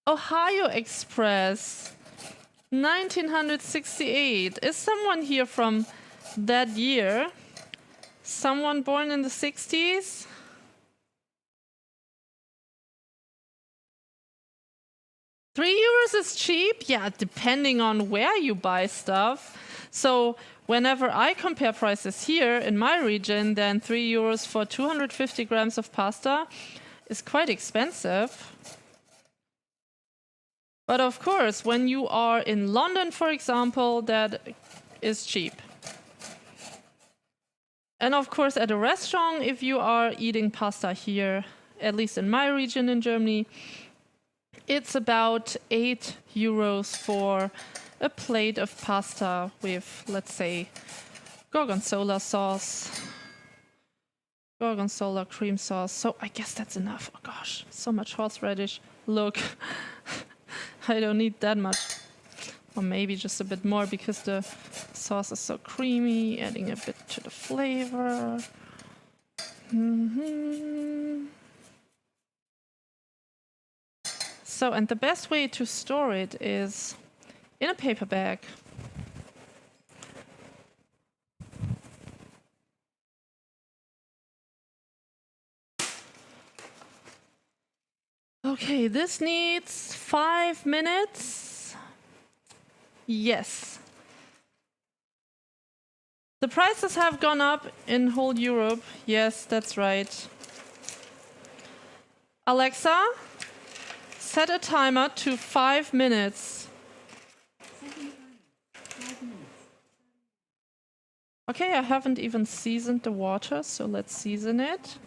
Ohio Express, 1968. Is someone here from that year? Someone born in the 60s? €3 is cheap? Yeah, depending on where you buy stuff. So whenever I compare prices here in my region, then €3 for 250 grams of pasta is quite expensive. But of course, when you are in London, for example, that is cheap. And of course, at a restaurant, if you are eating pasta here, at least in my region in Germany, it's about €8 for a plate of pasta with, let's say, gorgonzola sauce, gorgonzola cream sauce. So I guess that's enough. Oh gosh, so much horseradish. Look. I don't need that much, or maybe just a bit more because the sauce is so creamy, adding a bit to the flavor. So, and the best way to store it is in a paper bag. Okay, this needs 5 minutes. Yes. The prices have gone up in whole Europe. Yes, that's right. Alexa, set a timer to 5 minutes. Okay, I haven't even seasoned the water, so let's season it.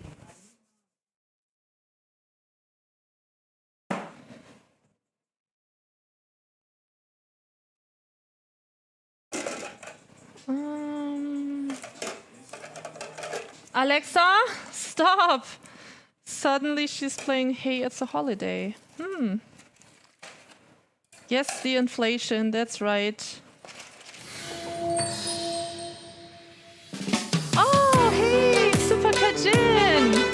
Alexa, stop! Suddenly she's playing Hey, It's a Holiday. Yes, the inflation, that's right. Oh, hey, Super Kajin!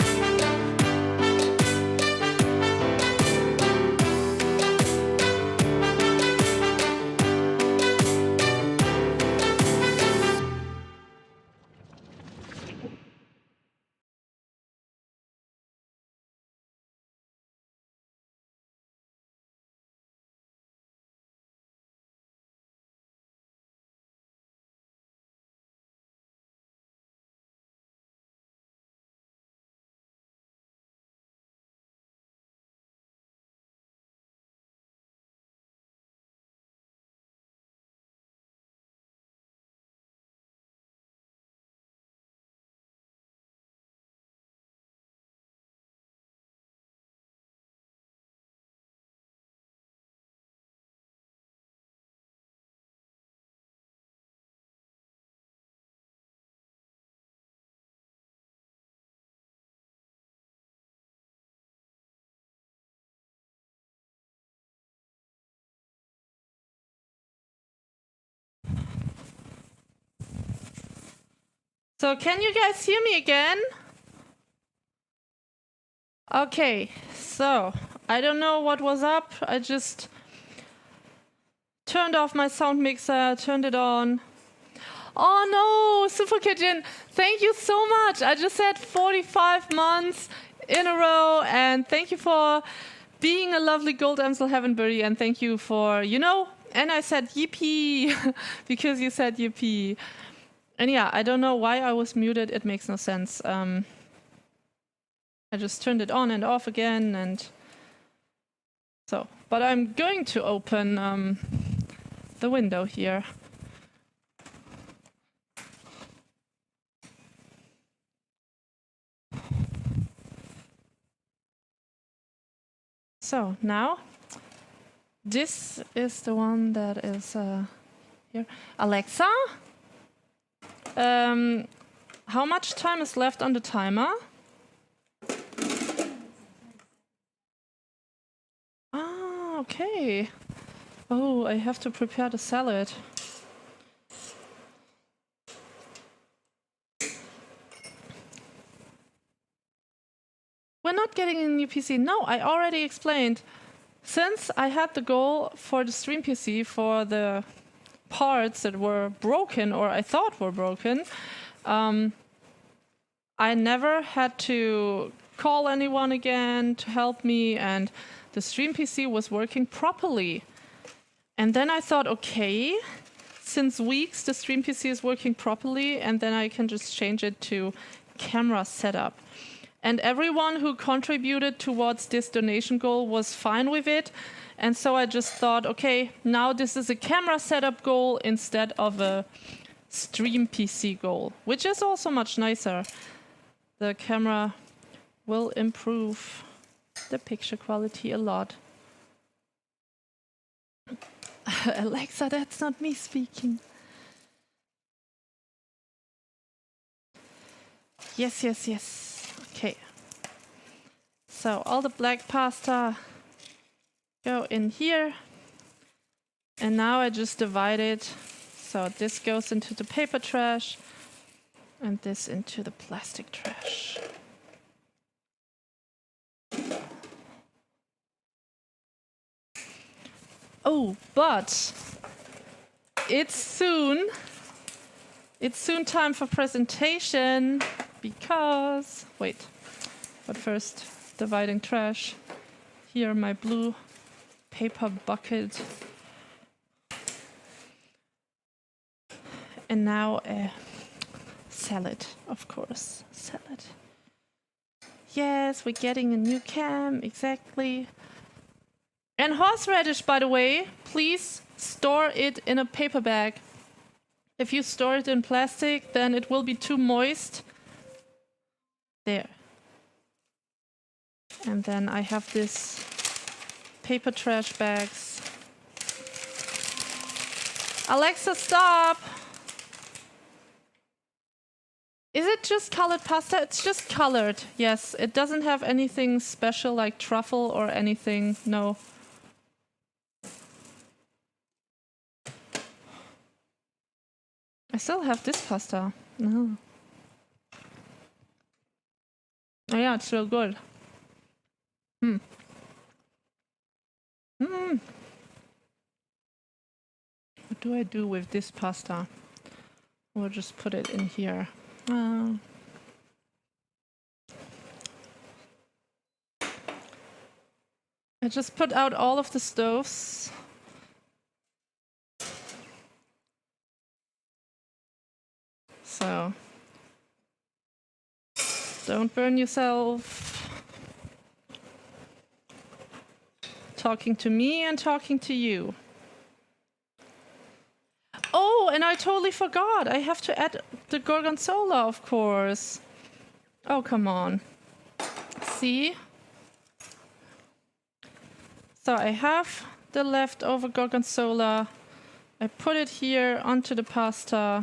So can you guys hear me again? Okay, so I don't know what was up. I just turned off my sound mixer, turned it on. Oh no, Super Kitchen, thank you so much. I just said 45 months in a row, and thank you for being a lovely Gold Amsel Heavenbury, and thank you for, and I said yippee because you said yippee. And yeah, I don't know why I was muted. It makes no sense. I just turned it on and off again, and so. But I'm going to open the window here. So now, this is the one that is here. Alexa, how much time is left on the timer? Ah, okay. Oh, I have to prepare the salad. We're not getting a new PC. No, I already explained. Since I had the goal for the stream PC for the parts that were broken or I thought were broken, I never had to call anyone again to help me, and the stream PC was working properly. And then I thought, okay, since weeks the stream PC is working properly, and then I can just change it to camera setup. And everyone who contributed towards this donation goal was fine with it. And so I just thought, okay, now this is a camera setup goal instead of a stream PC goal, which is also much nicer. The camera will improve the picture quality a lot. Alexa, that's not me speaking. Yes, yes, yes. Okay. So all the black pasta go in here. And now I just divide it. So this goes into the paper trash and this into the plastic trash. Oh, but it's soon time for presentation because, wait, but first dividing trash. Here my blue paper bucket. And now a salad, of course, salad. Yes, we're getting a new cam, exactly. And horseradish, by the way, please store it in a paper bag. If you store it in plastic, then it will be too moist. There. And then I have this paper trash bags. Alexa, stop! Is it just colored pasta? It's just colored, yes. It doesn't have anything special like truffle or anything, no. I still have this pasta. No. Oh yeah, it's real good. What do I do with this pasta? We'll just put it in here. I just put out all of the stoves. So, don't burn yourself. Talking to me and talking to you. Oh, and I totally forgot. I have to add the gorgonzola, of course. Oh, come on. See? So I have the leftover gorgonzola. I put it here onto the pasta.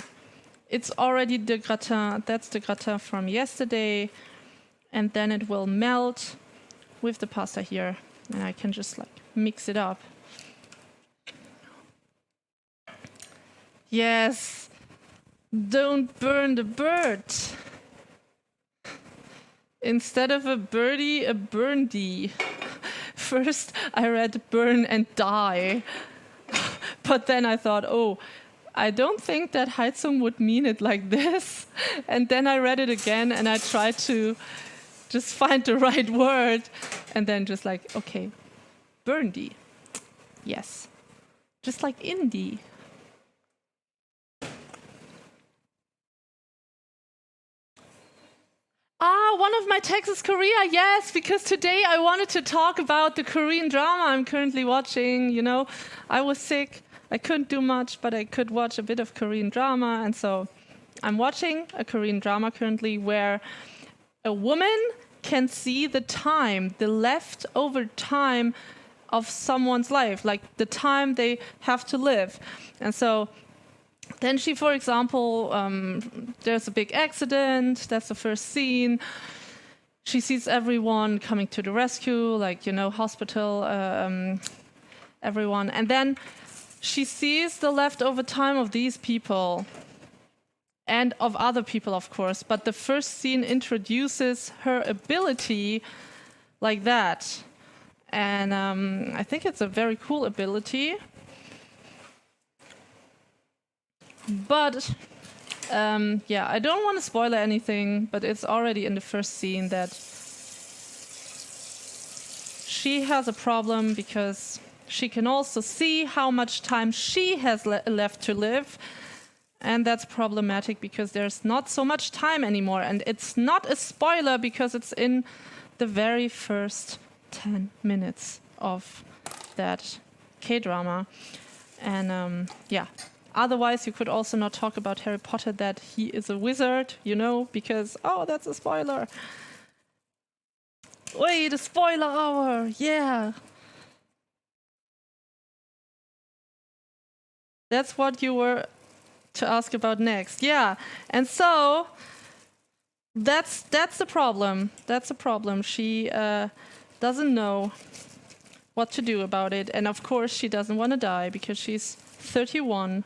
It's already the gratin. That's the gratin from yesterday. And then it will melt with the pasta here. And I can just mix it up. Yes. Don't burn the bird. Instead of a birdie, a burndy. First, I read burn and die. But then I thought, oh, I don't think that Heizung would mean it like this. And then I read it again and I tried to just find the right word. And then just like, okay, burndy. Yes. Just like indie. One of my texts is Korea, yes, because today I wanted to talk about the Korean drama I'm currently watching. You know, I was sick, I couldn't do much, but I could watch a bit of Korean drama. And so I'm watching a Korean drama currently where a woman can see the time, the leftover time of someone's life, like the time they have to live. And so then she, for example, there's a big accident, that's the first scene. She sees everyone coming to the rescue, like, you know, hospital, everyone. And then she sees the leftover time of these people and of other people, of course. But the first scene introduces her ability like that. And I think it's a very cool ability. But yeah, I don't want to spoil anything, but it's already in the first scene that she has a problem because she can also see how much time she has left to live. And that's problematic because there's not so much time anymore. And it's not a spoiler because it's in the very first 10 minutes of that K-drama. And yeah. Otherwise, you could also not talk about Harry Potter that he is a wizard, you know, because, oh, that's a spoiler. Wait, a spoiler hour, yeah. That's what you were to ask about next, yeah. And so, that's the problem. That's a problem. She doesn't know what to do about it. And of course, she doesn't want to die because she's 31.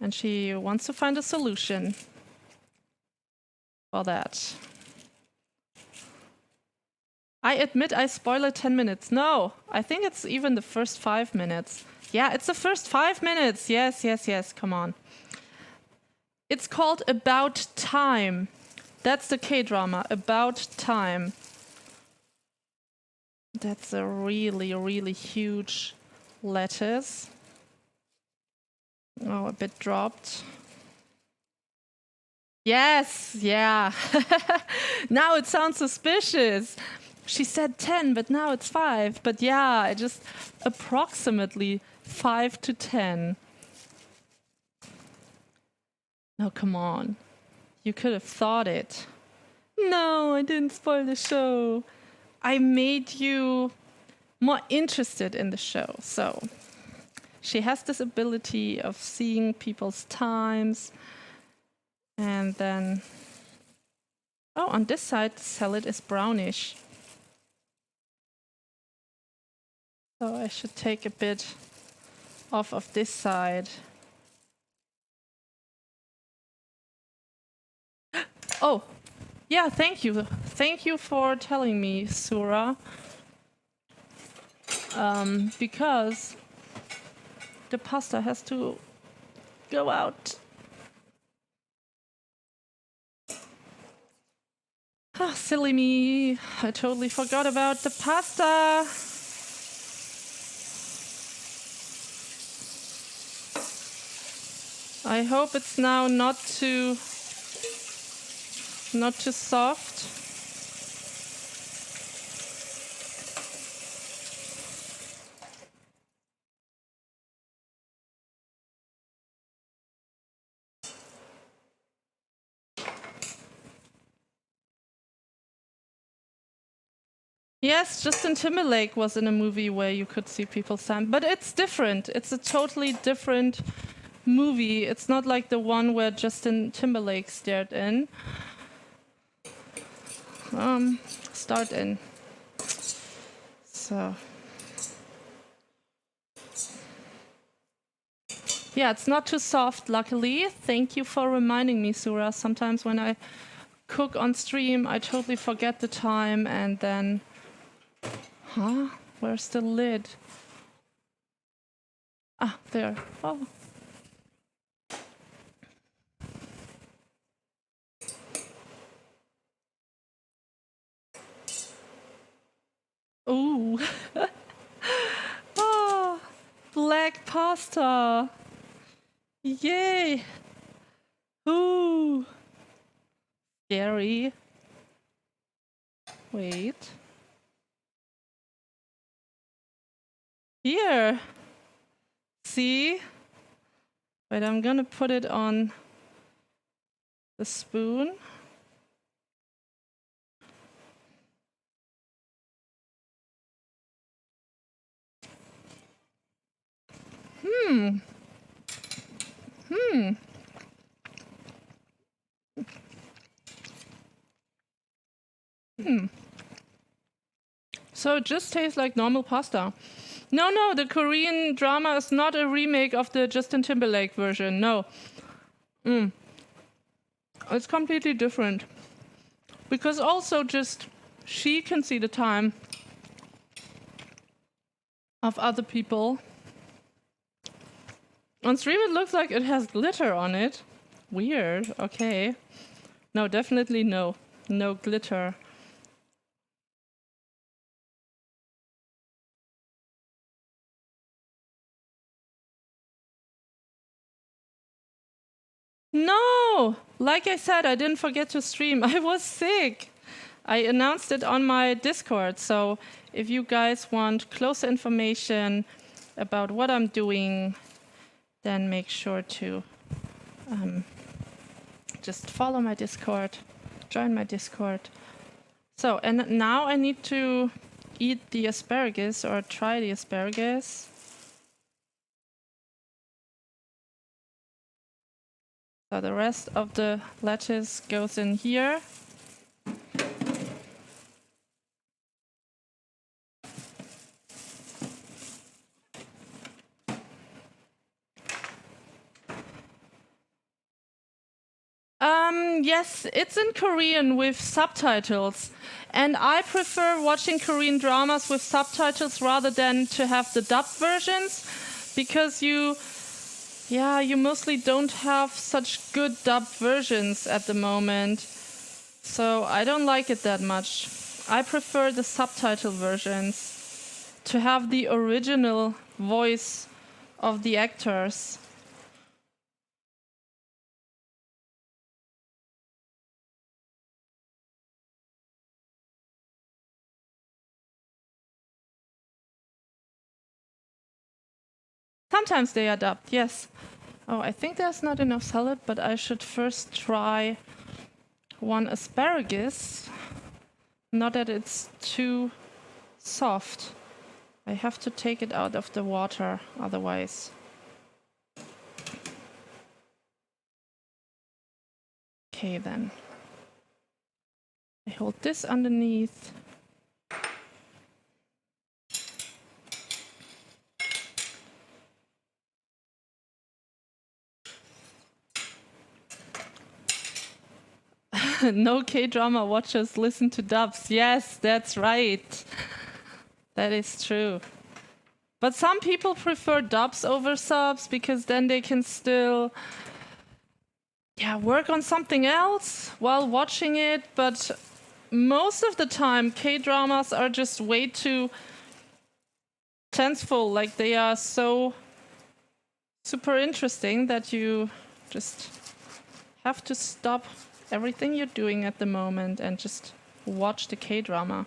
And she wants to find a solution for that. I admit I spoiled 10 minutes. No, I think it's even the first 5 minutes. Yeah, it's the first 5 minutes. Yes, yes, yes, come on. It's called About Time. That's the K-drama, About Time. That's a really, really huge letters. Oh, a bit dropped. Yes, yeah. Now it sounds suspicious. She said 10, but now it's 5. But yeah, just approximately 5 to 10. No, come on. You could have thought it. No, I didn't spoil the show. I made you more interested in the show, so... She has this ability of seeing people's times. And then... Oh, on this side, the salad is brownish. So I should take a bit off of this side. Oh, yeah, thank you. Thank you for telling me, Sura. Because... the pasta has to go out. Ah, silly me. I totally forgot about the pasta. I hope it's now not too soft. Yes, Justin Timberlake was in a movie where you could see people's time, but it's different. It's a totally different movie. It's not like the one where Justin Timberlake stared in. Start in. So. Yeah, it's not too soft, luckily. Thank you for reminding me, Sura. Sometimes when I cook on stream, I totally forget the time and then... Huh? Where's the lid? Ah, there. Oh. Ooh. Oh, black pasta. Yay. Ooh. Scary. Wait. Here. See? Wait, I'm gonna put it on the spoon. So it just tastes like normal pasta. No, the Korean drama is not a remake of the Justin Timberlake version. No. It's completely different. Because also just she can see the time of other people. On stream it looks like it has glitter on it. Weird, okay. No, definitely no. No glitter. No! Like I said, I didn't forget to stream. I was sick. I announced it on my Discord, so if you guys want closer information about what I'm doing, then make sure to just follow my Discord, join my Discord. So, and now I need to eat the asparagus or try the asparagus. So the rest of the lettuce goes in here. Yes, it's in Korean with subtitles. And I prefer watching Korean dramas with subtitles rather than to have the dubbed versions, because you mostly don't have such good dubbed versions at the moment. So I don't like it that much. I prefer the subtitle versions to have the original voice of the actors. Sometimes they are dubbed, yes. Oh, I think there's not enough salad, but I should first try one asparagus. Not that it's too soft. I have to take it out of the water, otherwise. Okay, then. I hold this underneath. No K-drama watchers listen to dubs. Yes, that's right. That is true. But some people prefer dubs over subs because then they can still work on something else while watching it. But most of the time, K-dramas are just way too tenseful. Like, they are so super interesting that you just have to stop everything you're doing at the moment and just watch the K-drama.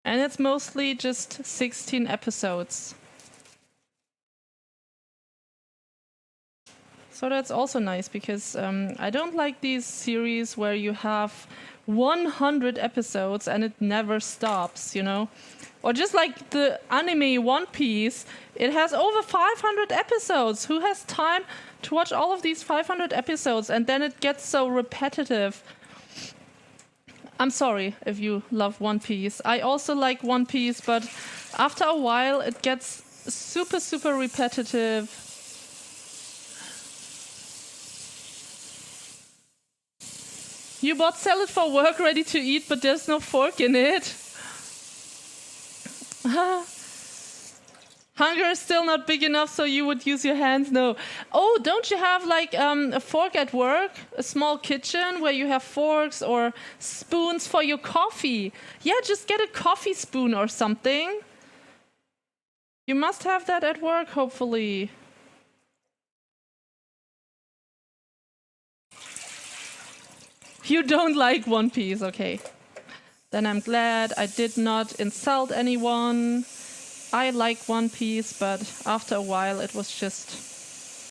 And it's mostly just 16 episodes. So that's also nice, because I don't like these series where you have 100 episodes and it never stops, you know? Or just like the anime One Piece, it has over 500 episodes. Who has time to watch all of these 500 episodes? And then it gets so repetitive. I'm sorry if you love One Piece. I also like One Piece, but after a while it gets super, super repetitive. You bought salad for work ready to eat, but there's no fork in it. Hunger is still not big enough, so you would use your hands? No. Oh, don't you have like a fork at work? A small kitchen where you have forks or spoons for your coffee? Yeah, just get a coffee spoon or something. You must have that at work, hopefully. You don't like One Piece, okay. Then I'm glad I did not insult anyone. I like One Piece, but after a while it was just